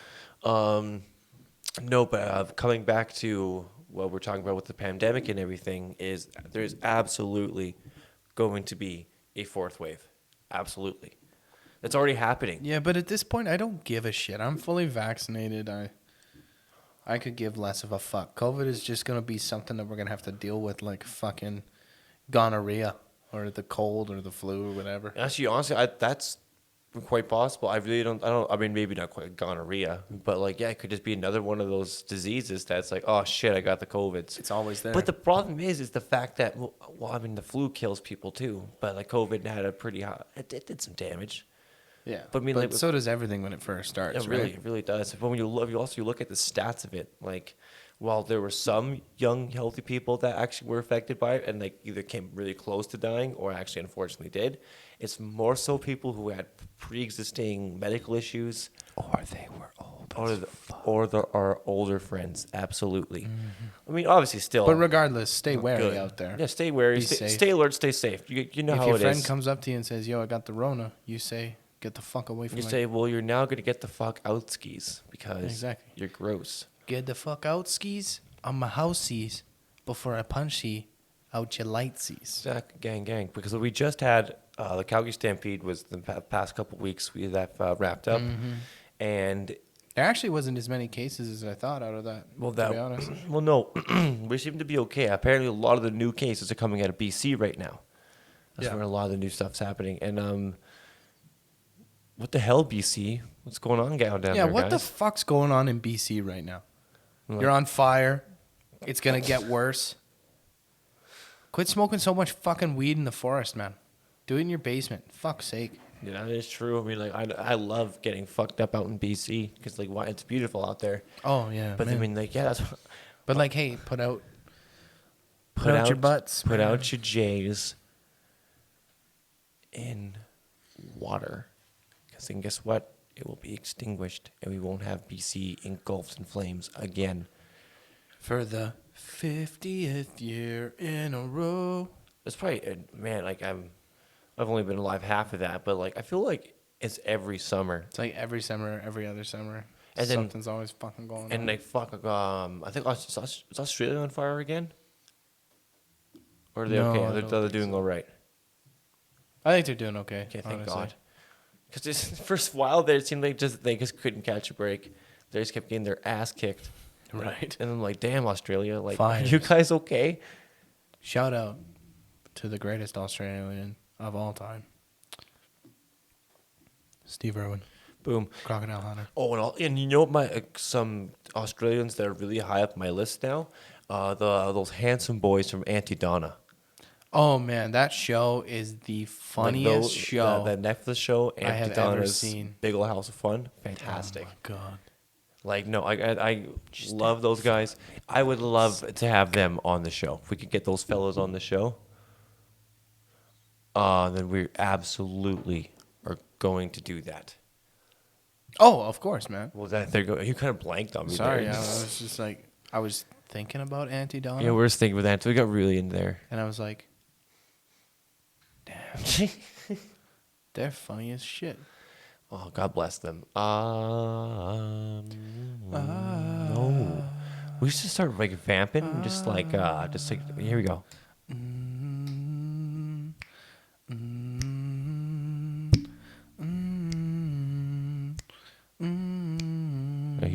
No, but coming back to what we're talking about with the pandemic and everything is there's absolutely going to be a fourth wave. Absolutely. It's already happening. Yeah, but at this point, I don't give a shit. I'm fully vaccinated. I could give less of a fuck. COVID is just going to be something that we're going to have to deal with like fucking gonorrhea or the cold or the flu or whatever. Actually, honestly, that's quite possible. I mean, maybe not quite gonorrhea, but like, yeah, it could just be another one of those diseases that's like, oh shit, I got the COVID. It's always there. But the problem is the fact that, well, I mean, the flu kills people too, but like COVID had a pretty high, it did some damage. Yeah, but I mean, but like, so does everything when it first starts. It really does. But when you look at the stats of it, like, while there were some young, healthy people that actually were affected by it and like either came really close to dying or actually unfortunately did, it's more so people who had pre-existing medical issues, or they were old, or there are older friends. Absolutely. Mm-hmm. I mean, obviously, still. But regardless, stay wary good. out there. Yeah, stay wary. Stay alert. Stay safe. You know if how your it is. friend comes up to you and says, "Yo, I got the Rona," you say, "Get the fuck away from me." You say, "Well, you're now gonna get the fuck out skis because Exactly. you're gross." Get the fuck out skis on my houseies before I punch you out your lightsies. Exactly, gang. Because we just had the Calgary Stampede was the past couple weeks that wrapped up, and there actually wasn't as many cases as I thought out of that. Well, to be honest. Well, no, we seem to be okay. Apparently, a lot of the new cases are coming out of BC right now. That's where a lot of the new stuff's happening. And what the hell, BC? What's going on down there, Yeah, what guys? the fuck's going on in BC right now? You're on fire. It's gonna get worse. Quit smoking so much fucking weed in the forest, man. Do it in your basement. Fuck's sake. Yeah, that is true. I mean, like, I love getting fucked up out in BC because, like, why it's beautiful out there. Oh yeah, But man. I mean, like, yeah, that's But like, hey, put out your butts. Put man. out your J's in water. Because then guess what? It will be extinguished and we won't have BC engulfed in flames again. For the 50th year in a row. It's probably, man, like, I've only been alive half of that, but like, I feel like it's every summer. It's like every summer, every other summer. And then- Something's always fucking going on. And like, fuck, I think, is Australia on fire again? Or are they No, okay? I Are don't they think doing so. all right? I think they're doing okay. Okay, thank honestly. God. Because the first while there, it seemed like they just couldn't catch a break. They just kept getting their ass kicked. Right. And I'm like, damn, Australia, like, Fires. are you guys okay? Shout out to the greatest Australian of all time, Steve Irwin, Boom. Crocodile Hunter. Oh, and you know what? Some Australians that are really high up my list now, those handsome boys from Auntie Donna. Oh man, that show is the funniest show That Netflix show, I have Auntie ever Donna's seen. Big Ol' House of Fun, fantastic. Oh my god. Like, no, I love those guys. I would love to have them on the show. If we could get those fellows on the show, then we absolutely are going to do that. Oh, of course, man. Well, you kind of blanked on me. Sorry, there. I was just like, I was thinking about Auntie Donna. Yeah, we were thinking with that. So we got really in there. And I was like, damn, they're funny as shit. Oh, God bless them. No. We should start like vamping, just like here we go.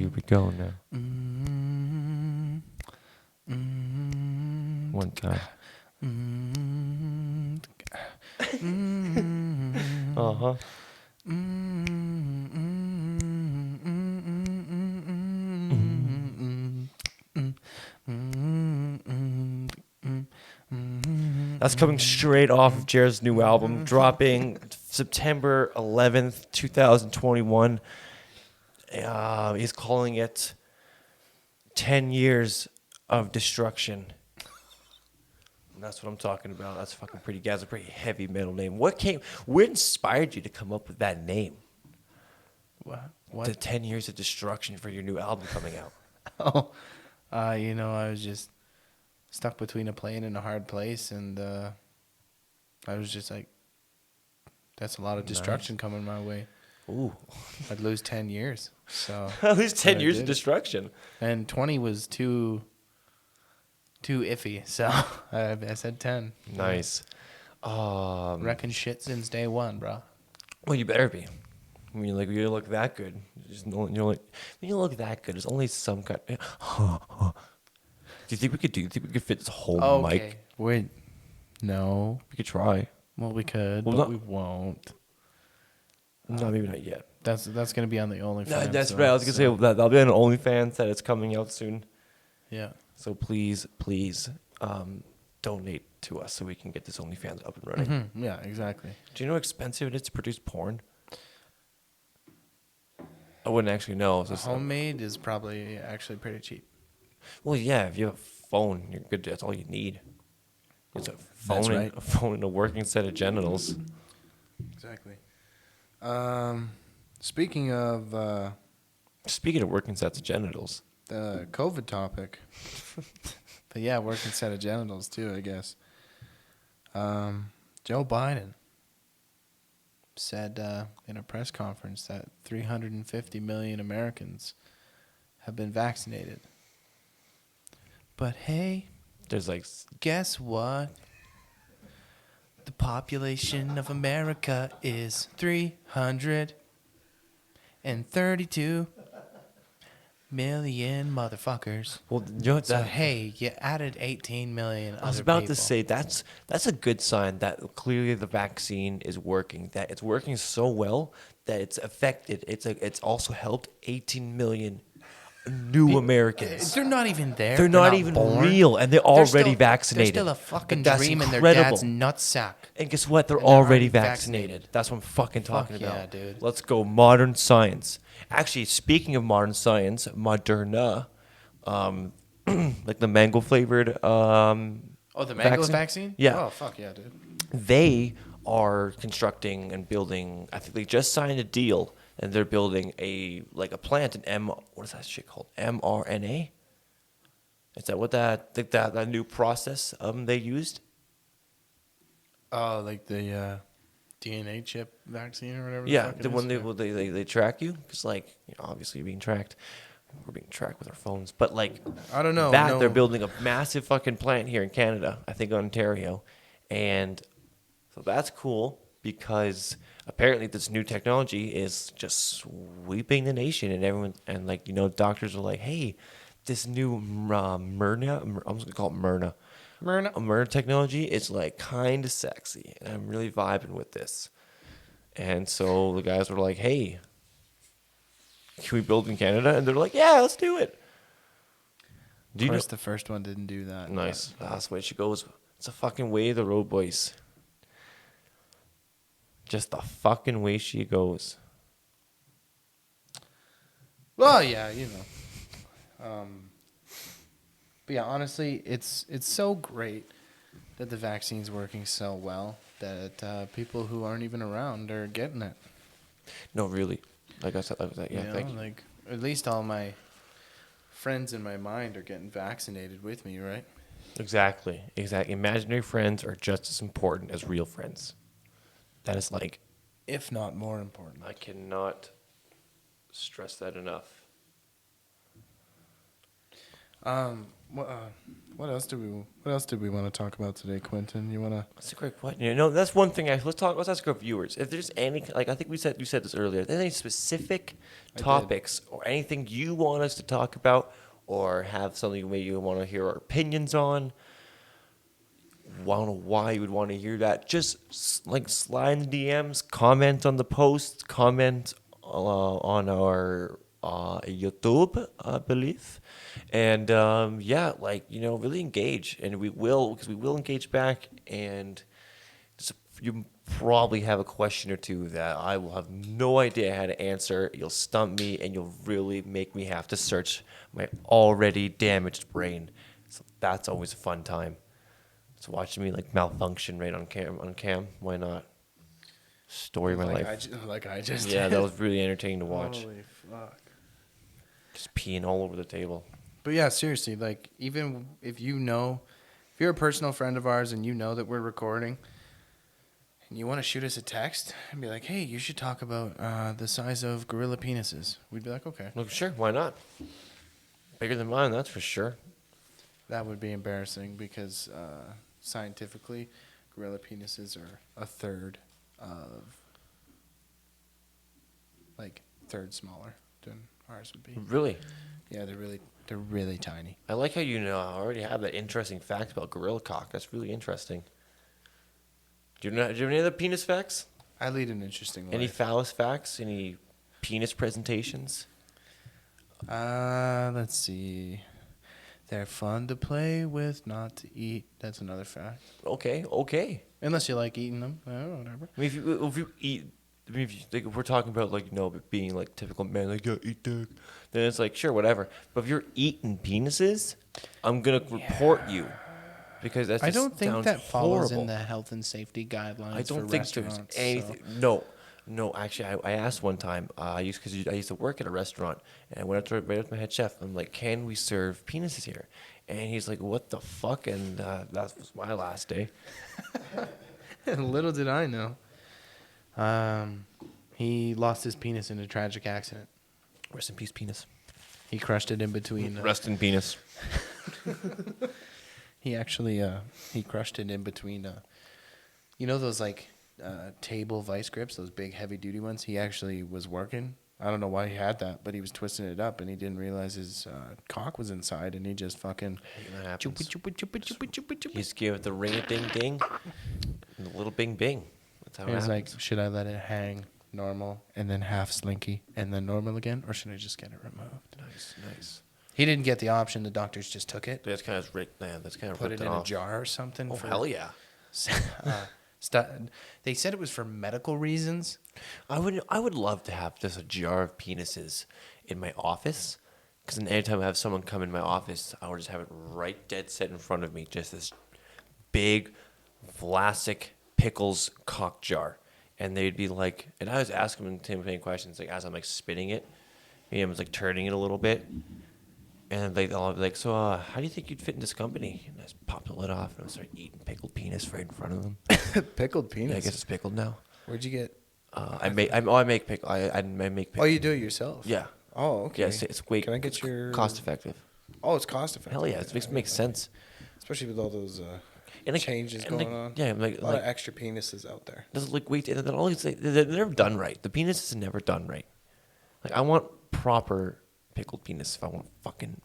here we go now. One time. Uh-huh. That's coming straight off of Jared's new album, dropping September 11th, 2021. He's calling it 10 Years of Destruction. And that's what I'm talking about. That's fucking pretty, guys. A pretty heavy metal name. What inspired you to come up with that name? What? The 10 Years of Destruction for your new album coming out. I was just stuck between a plane and a hard place, and I was just like, that's a lot of destruction coming my way. Ooh. I'd lose 10 years. So At least 10 I years did of it. destruction. And 20 was too iffy, so I said 10. Nice. Wrecking shit since day one, bro. Well, you better be. I mean, like, you look that good. When you look that good, there's only some kind. Do you think we could do? You think we could fit this whole mic? Wait. No. We could try. Well, we could, Well, but not- we won't. No, maybe not yet. That's gonna be on the OnlyFans. No, that's so right. I was gonna say that'll be on OnlyFans that it's coming out soon. Yeah. So please, donate to us so we can get this OnlyFans up and running. Mm-hmm. Yeah, exactly. Do you know how expensive it is to produce porn? I wouldn't actually know. So Homemade is probably actually pretty cheap. well, yeah. If you have a phone, you're good. That's all you need. It's a phone, That's and, right. a phone and a working set of genitals. Exactly. Speaking of Speaking of working sets of genitals, the COVID topic, but yeah, working set of genitals too, I guess. Joe Biden said in a press conference that 350 million Americans have been vaccinated. But hey, there's like guess what? The population of America is 332 million motherfuckers. well, you know what So that. hey, you added 18 million. I was about to say that's a good sign that clearly the vaccine is working. That it's working so well that it's affected. It's also helped 18 million new Americans. They're not even there. They're not even born. real, and they're already vaccinated. They're still a fucking That's dream in their incredible. dad's nutsack. And guess what? They're And they're already already vaccinated. vaccinated. That's what I'm fucking talking Fuck about. yeah, dude. Let's go modern science. Actually, speaking of modern science, Moderna, like the mango flavored, Oh, the mango vaccine? Yeah. Oh, fuck yeah, dude. They are constructing and building. I think they just signed a deal, and they're building a plant. What is that shit called? mRNA. Is that what that new process they used? Oh, like the DNA chip vaccine or whatever. Yeah, fuck it the is? one Yeah. they track you because obviously you're being tracked. We're being tracked with our phones, but I don't know. that no. they're building a massive fucking plant here in Canada, I think Ontario, and so that's cool because apparently this new technology is just sweeping the nation, and everyone doctors are like, hey, this new Myrna, I'm just gonna call it Myrna. Myrna technology is kind of sexy, and I'm really vibing with this. And so the guys were like, hey, can we build in Canada? And they're like, yeah, let's do it. Of course, the first one didn't do that. Nice. That's the way she goes. It's a fucking way of the road, boys. Just the fucking way she goes. Well, yeah, But yeah, honestly, it's so great that the vaccine's working so well that people who aren't even around are getting it. No, really. Like I said, yeah, thank you. Like at least all my friends in my mind are getting vaccinated with me, right? Exactly. Imaginary friends are just as important as real friends. That is If not more important. I cannot stress that enough. What else did we want to talk about today, Quentin? You want to? That's a great question. You know, that's one thing. Let's ask our viewers if there's any, like I think you said this earlier. If there's any specific topics or anything you want us to talk about, or have something maybe you want to hear our opinions on, why you would want to hear that, just like slide in the DMs, comment on the post, comment on our YouTube, I believe, and yeah, like really engage, and we will engage back, and just, you probably have a question or two that I will have no idea how to answer. You'll stump me, and you'll really make me have to search my already damaged brain. So that's always a fun time. So watching me like malfunction right on cam. Why not? Story of my life. I just Yeah, did. that was really entertaining to watch. Holy fuck. Just peeing all over the table. But yeah, seriously, like even if you're a personal friend of ours and you know that we're recording, and you want to shoot us a text and be like, "Hey, you should talk about the size of gorilla penises," we'd be like, "Okay." Look, sure, why not? Bigger than mine, that's for sure. That would be embarrassing because scientifically, gorilla penises are a third smaller than ours would be. Really? Yeah, they're really tiny. I like how I already have that interesting fact about gorilla cock. That's really interesting. Do you have any other penis facts? I lead an interesting life. Any phallus facts? Any penis presentations? Let's see. They're fun to play with, not to eat. That's another fact. Okay. Unless you like eating them, whatever. I mean, if you eat, if we're talking about being like typical man, like eat dick, then it's like sure, whatever. But if you're eating penises, I'm gonna report you because that's. I don't think that follows horrible. in the health and safety guidelines. I don't for think there's restaurants, anything. No. Actually, I asked one time. I used to work at a restaurant, and I went up to my head chef. I'm like, "Can we serve penises here?" And he's like, "What the fuck?" And that was my last day. Little did I know. He lost his penis in a tragic accident. Rest in peace, penis. He crushed it in between. Rest in penis. He actually he crushed it in between. Those table vice grips, those big heavy duty ones. He actually was working. I don't know why he had that, but he was twisting it up and he didn't realize his cock was inside, and he just fucking. That happens. He just gave it the ring a ding ding, and the little bing bing. That's how He it was happens. like, should I let it hang normal and then half slinky and then normal again, or should I just get it removed? Nice. He didn't get the option. The doctors just took it, That's kind of ripped. Man, that's kind of put ripped it in off. a jar or something. Oh hell yeah! They said it was for medical reasons. I would love to have just a jar of penises in my office, because anytime I have someone come in my office, I would just have it right dead set in front of me, just this big Vlasic pickles cock jar, and they'd be like, and I was asking them intimidating questions, like as I'm like spinning it, and I was like turning it a little bit, and I'll be like, so how do you think you'd fit in this company? And I just pop the lid off and I start eating pickled penis right in front of them. Pickled penis. Yeah, I guess it's pickled now. Where'd you get? I make pickle. I make pickle. Oh, you do it yourself? Yeah. Oh, okay. Yeah, it's way. Can I get your cost effective? Oh, it's cost effective. Hell yeah, it makes sense. Especially with all those And changes and going on. Yeah, A lot of extra penises out there. There's like wait, and then all these they're never done right. The penis is never done right. Like I want proper pickled penis if I want fucking.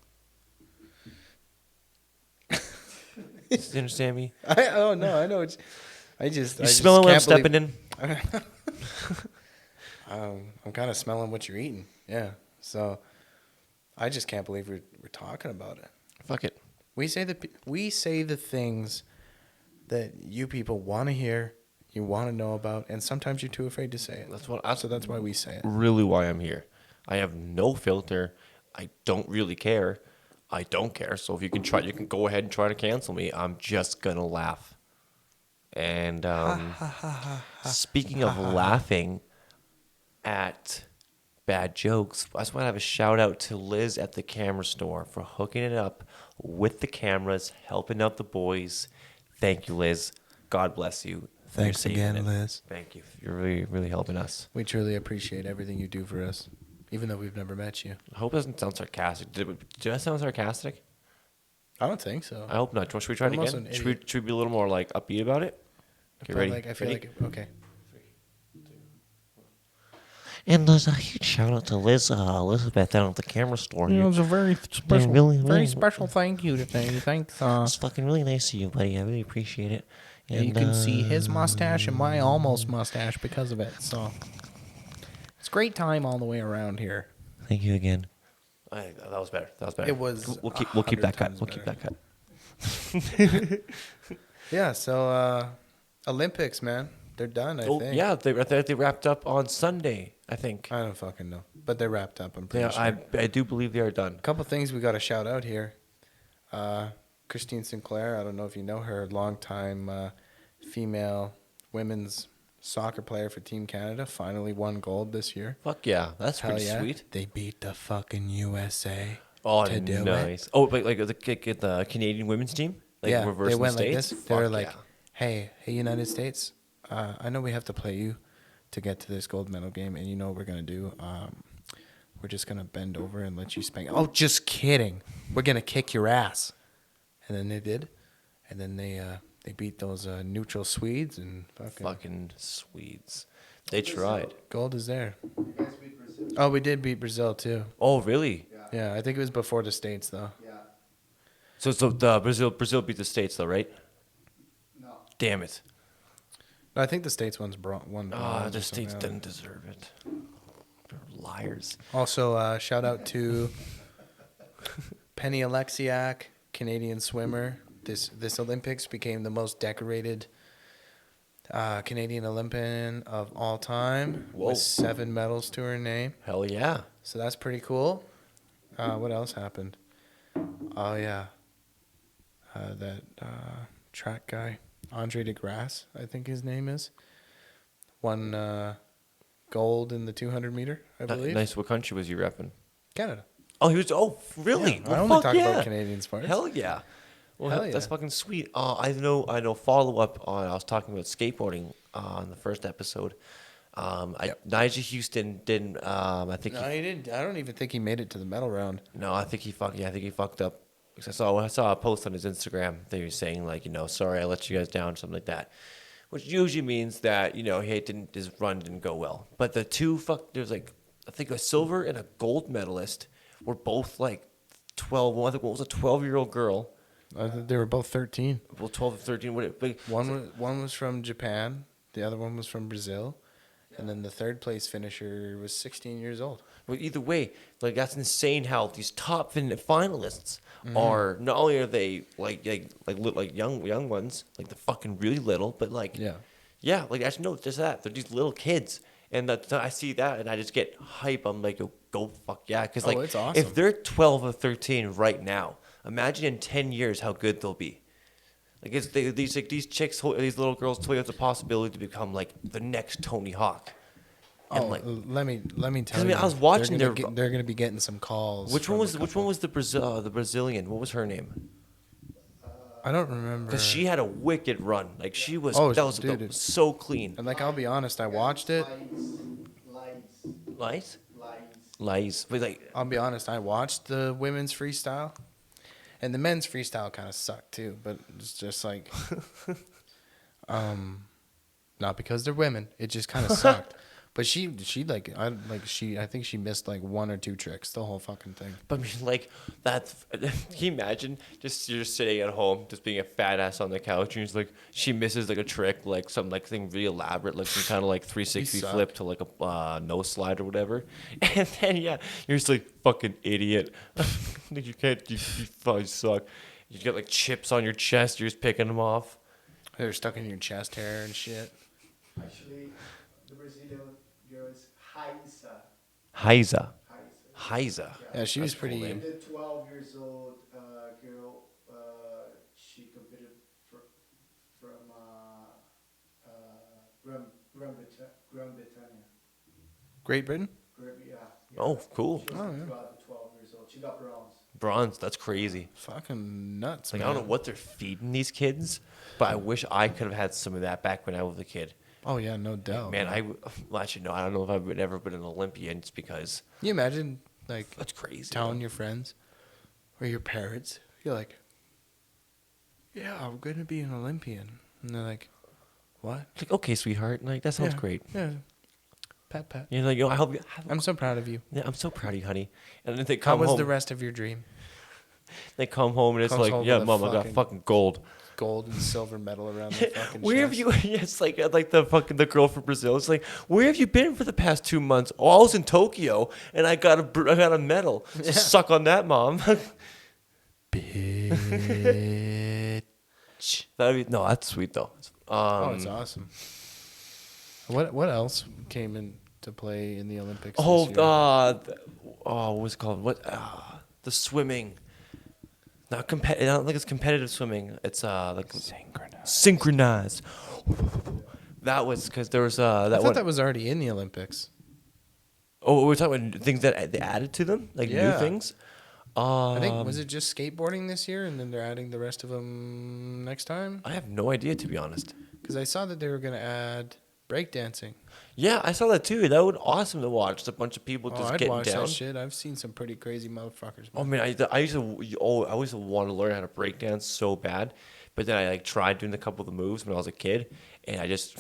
Do you understand me? I know. I just smelling what I'm can't stepping in? I'm kind of smelling what you're eating. Yeah. So I just can't believe we're talking about it. Fuck it. We say the things that you people want to hear, you want to know about, and sometimes you're too afraid to say it. So that's why we say it. Really, why I'm here. I have no filter. I don't really care. I don't care. So if you can go ahead and try to cancel me. I'm just gonna laugh. And speaking of laughing at bad jokes, I just want to have a shout out to Liz at the camera store for hooking it up with the cameras, helping out the boys. Thank you, Liz. God bless you. Thanks again, Liz. Thank you. You're really, really helping us. We truly appreciate everything you do for us, even though we've never met you. I hope it doesn't sound sarcastic. Did I sound sarcastic? I don't think so. I hope not. Should we try it I'm also again? an Should we be a little more like upbeat about it? Okay, ready? I feel Ready? like okay. And there's a huge shout out to Elizabeth down at the camera store. You know, it's a very special, really- special thank you today. Thanks. It's fucking really nice of you, buddy. I really appreciate it. And you can see his mustache and my almost mustache because of it. So it's a great time all the way around here. Thank you again. That was better. That was better. It was We'll keep that cut. 100 We'll times keep that cut. Yeah. So Olympics, man, they're done. I think. Yeah, they wrapped up on Sunday, I think. I don't fucking know, but they're wrapped up. I'm pretty Yeah, sure. I do believe they are done. A couple things we got to shout out here. Christine Sinclair, I don't know if you know her, longtime female women's soccer player for Team Canada, finally won gold this year. Fuck yeah, that's Hell pretty yeah. sweet. They beat the fucking USA. Oh, to do nice. Oh, but like the Canadian women's team, like yeah, reversing they went the like States? this. They were Fuck like, yeah. hey, United States, I know we have to play you to get to this gold medal game, and you know what we're going to do? We're just going to bend over and let you spank. Oh, just kidding. We're going to kick your ass. And then they did. And then they beat those neutral Swedes and Fucking Swedes. They tried. gold is there. You guys beat Brazil. Oh, we did beat Brazil too. Oh, really? Yeah, I think it was before the States though. Yeah. So the Brazil beat the States though, right? No. Damn it. No, I think the States one bronze Ah, or the something States like didn't deserve it. They're liars. that. Also, shout out to Penny Alexiak, Canadian swimmer. This Olympics became the most decorated Canadian Olympian of all time Whoa. with 7 medals to her name. Hell yeah. So that's pretty cool. What else happened? Oh yeah, that track guy, Andre DeGrasse, I think his name is, won gold in the 200 meter, I believe. Nice. What country was you repping? Canada. Oh, he was. Oh, really? Yeah, I Well, only fuck talk yeah. about Canadian sports. Hell yeah. Well, Hell that's yeah. fucking sweet. I know. Follow up on. I was talking about skateboarding on the first episode. Nigel Houston didn't. I think. No, he didn't. I don't even think he made it to the medal round. No, I think he fucked. Yeah, I think he fucked up. 'Cause I saw a post on his Instagram. They were saying like, sorry, I let you guys down, something like that, which usually means that his run didn't go well. But the two there's like, I think a silver and a gold medalist were both like 12. I think one was a 12-year-old girl. They were both 13. Well, 12 or 13. One was from Japan. The other one was from Brazil. And then the third place finisher was 16 years old. Well, either way, like that's insane how these top finalists are. Not only are they like young ones, like the fucking really little, but like yeah, like actually no, just that they're these little kids, and I see that and I just get hype. I'm like, go fuck yeah, because like it's awesome. if they're 12 or 13 right now, imagine in 10 years how good they'll be. Like these chicks, these little girls, totally have the possibility to become like the next Tony Hawk. And let me tell you. I was watching they're gonna be getting some calls. Which one was the Brazilian? What was her name? I don't remember. Because she had a wicked run. Like she was. Oh, that was dude. so clean. And like I'll be honest, I watched it. Lies. But like. I'll be honest, I watched the women's freestyle, and the men's freestyle kind of sucked too. But it's just like, not because they're women. It just kind of sucked. But I think she missed like 1 or 2 tricks the whole fucking thing. But I mean, like that. Can you imagine you're sitting at home, just being a fat ass on the couch, and she misses like a trick, like some like thing really elaborate, like some kind of like 360 flip to like a nose slide or whatever, and then you're just like fucking idiot. You can't. You fucking suck. You got like chips on your chest. You're just picking them off. They're stuck in your chest hair and shit. Actually, the Brazilian girl is Heiza. Yeah, she was That's cool pretty. name. The 12 years old girl, she competed from Gran Bretagne. Great Britain. Yeah. Oh, cool. She was 12 years old. She got bronze. Bronze. That's crazy. Fucking nuts. Like man. I don't know what they're feeding these kids, but I wish I could have had some of that back when I was a kid. Oh yeah, no doubt. Man, actually no, I don't know if I've ever been an Olympian. It's because Can you imagine like that's crazy. telling your friends or your parents, you're like, yeah, I'm going to be an Olympian. And they're like, what? It's like, okay, sweetheart. Like, that sounds Yeah, great. Yeah. Pat, pat. You're like, yo, I hope you. I'm so proud of you. Yeah, I'm so proud of you, honey. And then they How come was home. the rest of your dream? They come home and it's Comes like, home yeah, with a mom, I got fucking- fucking gold. Gold and silver medal around the fucking Where have chest. you? Yeah, it's like the girl from Brazil. It's like, where have you been for the past 2 months? Oh, I was in Tokyo and I got a medal. So suck on that, mom. Bitch. No, that's sweet though. Oh, it's awesome. What else came into play in the Olympics Oh, this year? what was it called? The swimming. Not I don't think it's competitive swimming. It's like synchronized. That was because there was I that thought one. that was already in the Olympics. Oh, we're talking about things that they added to them, like new Yeah. things. I think was it just skateboarding this year, and then they're adding the rest of them next time? I have no idea, to be honest. Because I saw that they were going to add breakdancing. Yeah, I saw that too. That would be awesome to watch. Just a bunch of people just I'd getting watch down. that shit. I've seen some pretty crazy motherfuckers. Oh man, I used to I always want to learn how to break dance so bad, but then I like tried doing a couple of the moves when I was a kid, and I just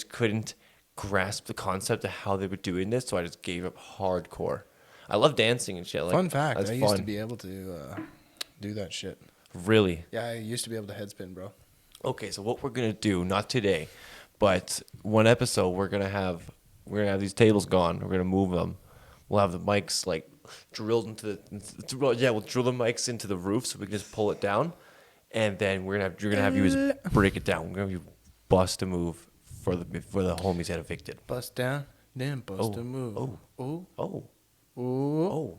couldn't grasp the concept of how they were doing this, so I just gave up hardcore. I love dancing and shit. Like, Fun fact, that's I used to fun. be able to do that shit. Really. Yeah, I used to be able to headspin, bro. Okay, so what we're gonna do, not today, but one episode we're gonna have these tables gone. We're gonna move them. We'll have the mics like drilled into we'll drill the mics into the roof so we can just pull it down, and then you're gonna have you just break it down. We're gonna have you bust a move for the homies that evicted. Bust down, then bust Oh, a move. oh. Ooh. Oh, Ooh.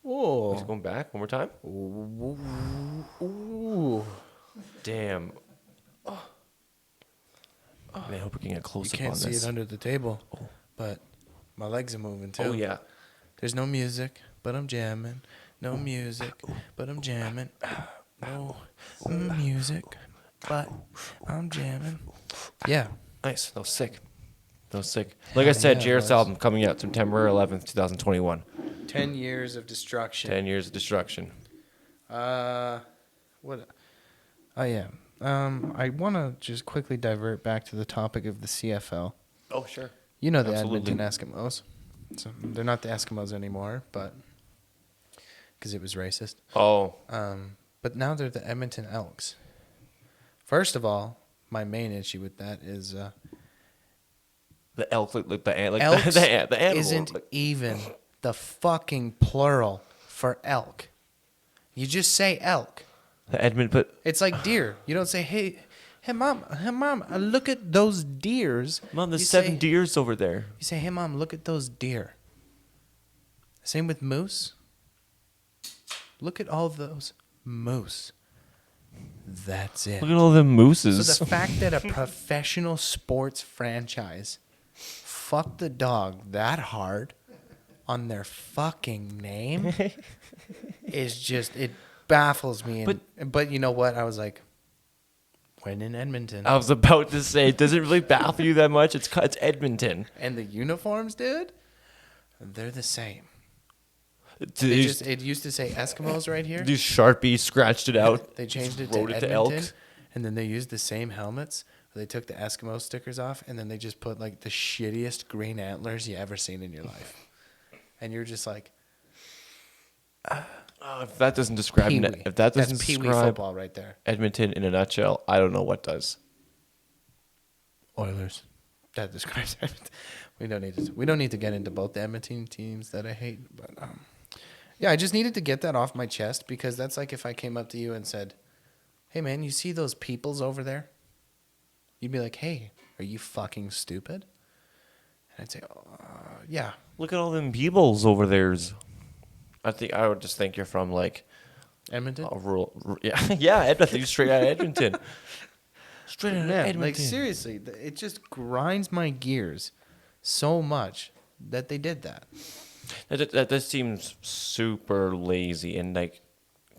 oh, he's Ooh. going back one more time. Ooh. Damn. Man, I hope we can get You close up can't on see this. it under the table, but my legs are moving too. Oh yeah. There's no music, but I'm jamming. No music, but I'm jamming. No music, but I'm jamming. Yeah. Nice. That was sick. Like I said, yeah, it Jared's was. album coming out September 11th, 2021. 10 years of destruction. 10 years of destruction. What? Oh yeah. I want to just quickly divert back to the topic of the CFL. Oh, sure. You know the Absolutely. Edmonton Eskimos. So they're not the Eskimos anymore, but because it was racist. Oh, But now they're the Edmonton Elks. First of all, my main issue with that is the elk, like the ant, like elks the animal. isn't like- even the fucking plural for elk. You just say elk. the Edmund, but It's like deer. You don't say, hey mom, look at those deers. Mom, there's You 7 say- deers over there. You say, hey mom, look at those deer. Same with moose. Look at all those moose. That's it. Look at all them mooses. So the fact that a professional sports franchise fucked the dog that hard on their fucking name is just, it baffles me. But you know what? I was like, when in Edmonton. I was about to say, does it really baffle you that much? It's Edmonton. And the uniforms, dude, they're the same. These It used to say Eskimos right here. Sharpie scratched it out. They changed it wrote to it to Edmonton, elks. and then they used the same helmets. They took the Eskimo stickers off, and then they just put like the shittiest green antlers you ever seen in your life. And you're just like, If that doesn't describe Pee-wee. if that doesn't That's Pee-wee describe football right there. Edmonton in a nutshell, I don't know what does. Oilers. That describes Edmonton. We don't need to get into both the Edmonton teams that I hate, but yeah, I just needed to get that off my chest because that's like if I came up to you and said, "Hey man, you see those peoples over there?" You'd be like, "Hey, are you fucking stupid?" And I'd say, "Yeah." Look at all them peoples over there's. I would just think you're from like Edmonton. a rural. Yeah, yeah, Edmonton. Straight out of Edmonton. Straight out of Yeah, Edmonton. like seriously, it just grinds my gears so much that they did that. That seems super lazy and like,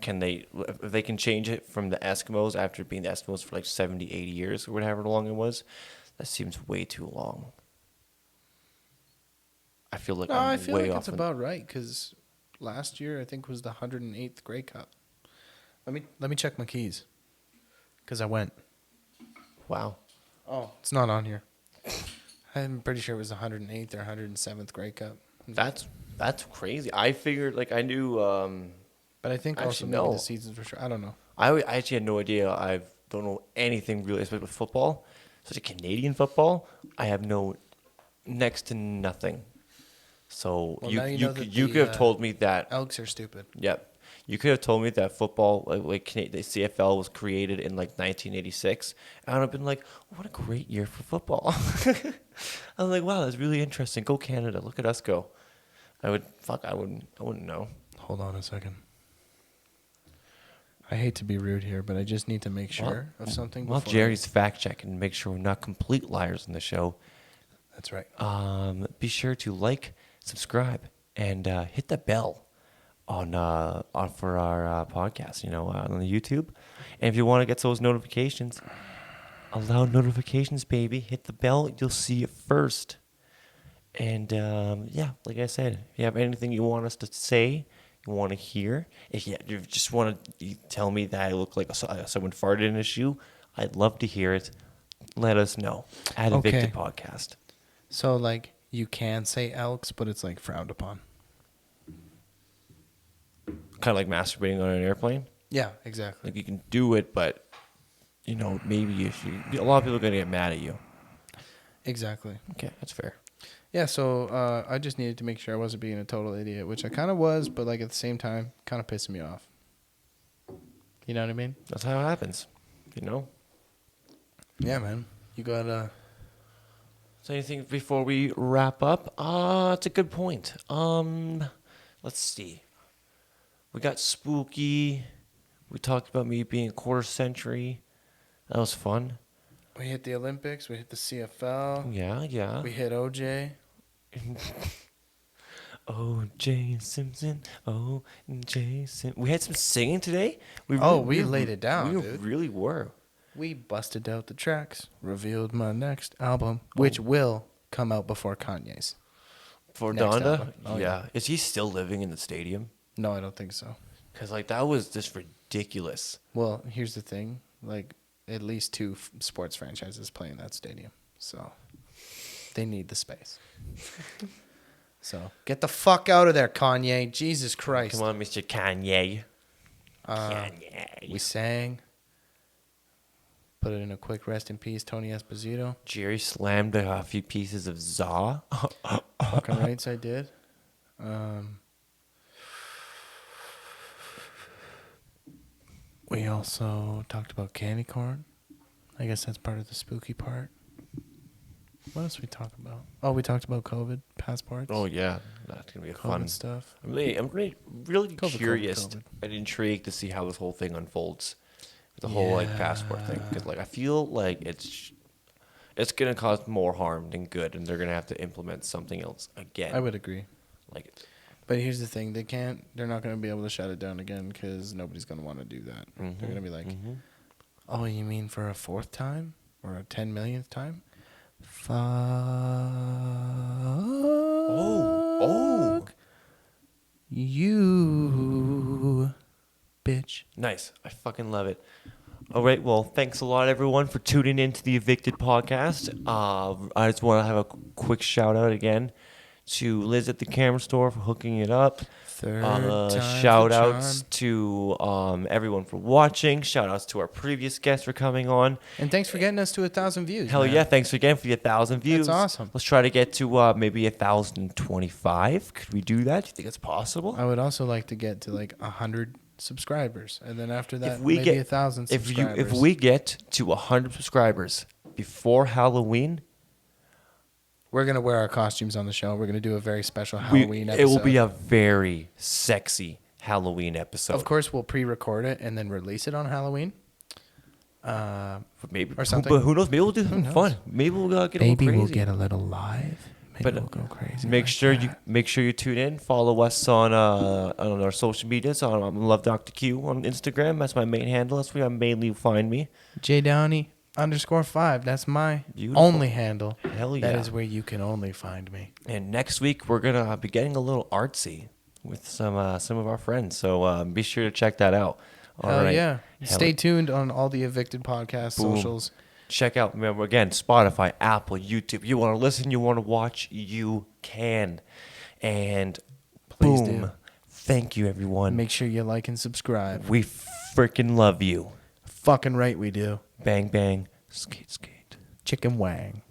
if they can change it from the Eskimos after being the Eskimos for like 70, 80 years or whatever long it was, that seems way too long. I feel like No, I'm I feel way like off. it's about right because last year I think was the 108th Grey Cup. Let me check my keys. Because I went. Wow. Oh, it's not on here. I'm pretty sure it was the 108th or 107th Grey Cup. That's crazy. I figured, like, I knew. But I think also Actually, maybe no. the seasons for sure. I don't know. I actually had no idea. I don't know anything really, especially with football. Such a Canadian football, I have no next to nothing. So Well, you now you know that you the, could have told me that. Elks are stupid. Yep. You could have told me that football, the CFL, was created in like 1986, and I'd have been like, "What a great year for football!" I was like, "Wow, that's really interesting. Go Canada! Look at us go." I wouldn't know. Hold on a second. I hate to be rude here, but I just need to make sure of something. While before Jerry's fact checking and make sure we're not complete liars on the show, That's right. be sure to like, subscribe, and hit the bell on for our podcast. On the YouTube. And if you want to get those notifications, allow notifications, baby. Hit the bell. You'll see it first. And yeah, like I said, if you have anything you want us to say, you want to hear, if you just want to tell me that I look like someone farted in a shoe, I'd love to hear it. Let us know at Okay. Evicted Podcast. So, like, you can say Elks, but it's, like, frowned upon. Kind of like masturbating on an airplane. Yeah, exactly. Like, you can do it, but maybe you should. A lot of people are gonna get mad at you. Exactly. Okay, that's fair. Yeah, so I just needed to make sure I wasn't being a total idiot, which I kind of was, but, like, at the same time, kind of pissing me off. You know what I mean? That's how it happens. Yeah, man. You got, So anything before we wrap up? It's a good point. Let's see. We got spooky. We talked about me being a quarter century. That was fun. we hit the Olympics, we hit the CFL, Yeah. we hit OJ. O.J. Simpson. O.J. Simpson. We had some singing today. We laid it down, We dude. really were. We busted out the tracks, revealed my next album, which will come out before Kanye's. For Next Donda? album. Oh, yeah. Is he still living in the stadium? No, I don't think so. Because, that was just ridiculous. Well, here's the thing. Like, at least two sports franchises play in that stadium. So, they need the space. So, get the fuck out of there, Kanye. Jesus Christ. Come on, Mr. Kanye. We sang. Put it in a quick rest in peace, Tony Esposito. Jerry slammed a few pieces of za. Fucking rights I did. We also talked about candy corn. I guess that's part of the spooky part. What else we talk about? Oh, we talked about COVID passports. Oh yeah, that's gonna be a COVID fun stuff. I'm really COVID, curious COVID. and intrigued to see how this whole thing unfolds, the whole passport thing. Because I feel like it's gonna cause more harm than good, and they're gonna have to implement something else again. I would agree. Like, But here's the thing: they're not going to be able to shut it down again because nobody's going to want to do that. They're going to be like, "Oh, you mean for a fourth time or a 10 millionth time?" Fuck. oh, You, bitch. nice. I fucking love it. All right, well, thanks a lot, everyone, for tuning in to the Evicted podcast. I just want to have a quick shout out again to Liz at the camera store for hooking it up. Third time's Shout the outs charm. to everyone for watching. Shout outs to our previous guests for coming on. And thanks for getting us to 1,000 views. Hell man. yeah, thanks again for the 1,000 views. That's awesome. Let's try to get to maybe 1,025. Could we do that? Do you think it's possible? I would also like to get to like 100 subscribers, and then after that, If we maybe get 1,000 if subscribers. we get to 100 subscribers before Halloween, We're gonna wear our costumes on the show. We're gonna do a very special Halloween episode. it will be a very sexy Halloween episode. Of course, we'll pre-record it and then release it on Halloween. Maybe or something. But who knows? Maybe we'll do something knows? fun. Maybe we'll get a Maybe little we'll crazy. get a little live. Maybe But we'll go crazy. Make like sure that. you tune in. Follow us on our social medias. On Love Dr. Q on Instagram. That's my main handle. That's where you mainly find me. JDowney_5. That's my Beautiful. only handle. Hell That yeah. is where you can only find me. And next week we're gonna be getting a little artsy with some of our friends. So be sure to check that out. All Hell right. yeah. Hell Stay tuned on all the Evicted podcast Boom. socials. Check out, remember, again, Spotify, Apple, YouTube. You want to listen, you want to watch, you can. And Please boom. do. Thank you, everyone. Make sure you like and subscribe. We freaking love you. Fucking right we do. Bang, bang. Skate, skate. Chicken wang.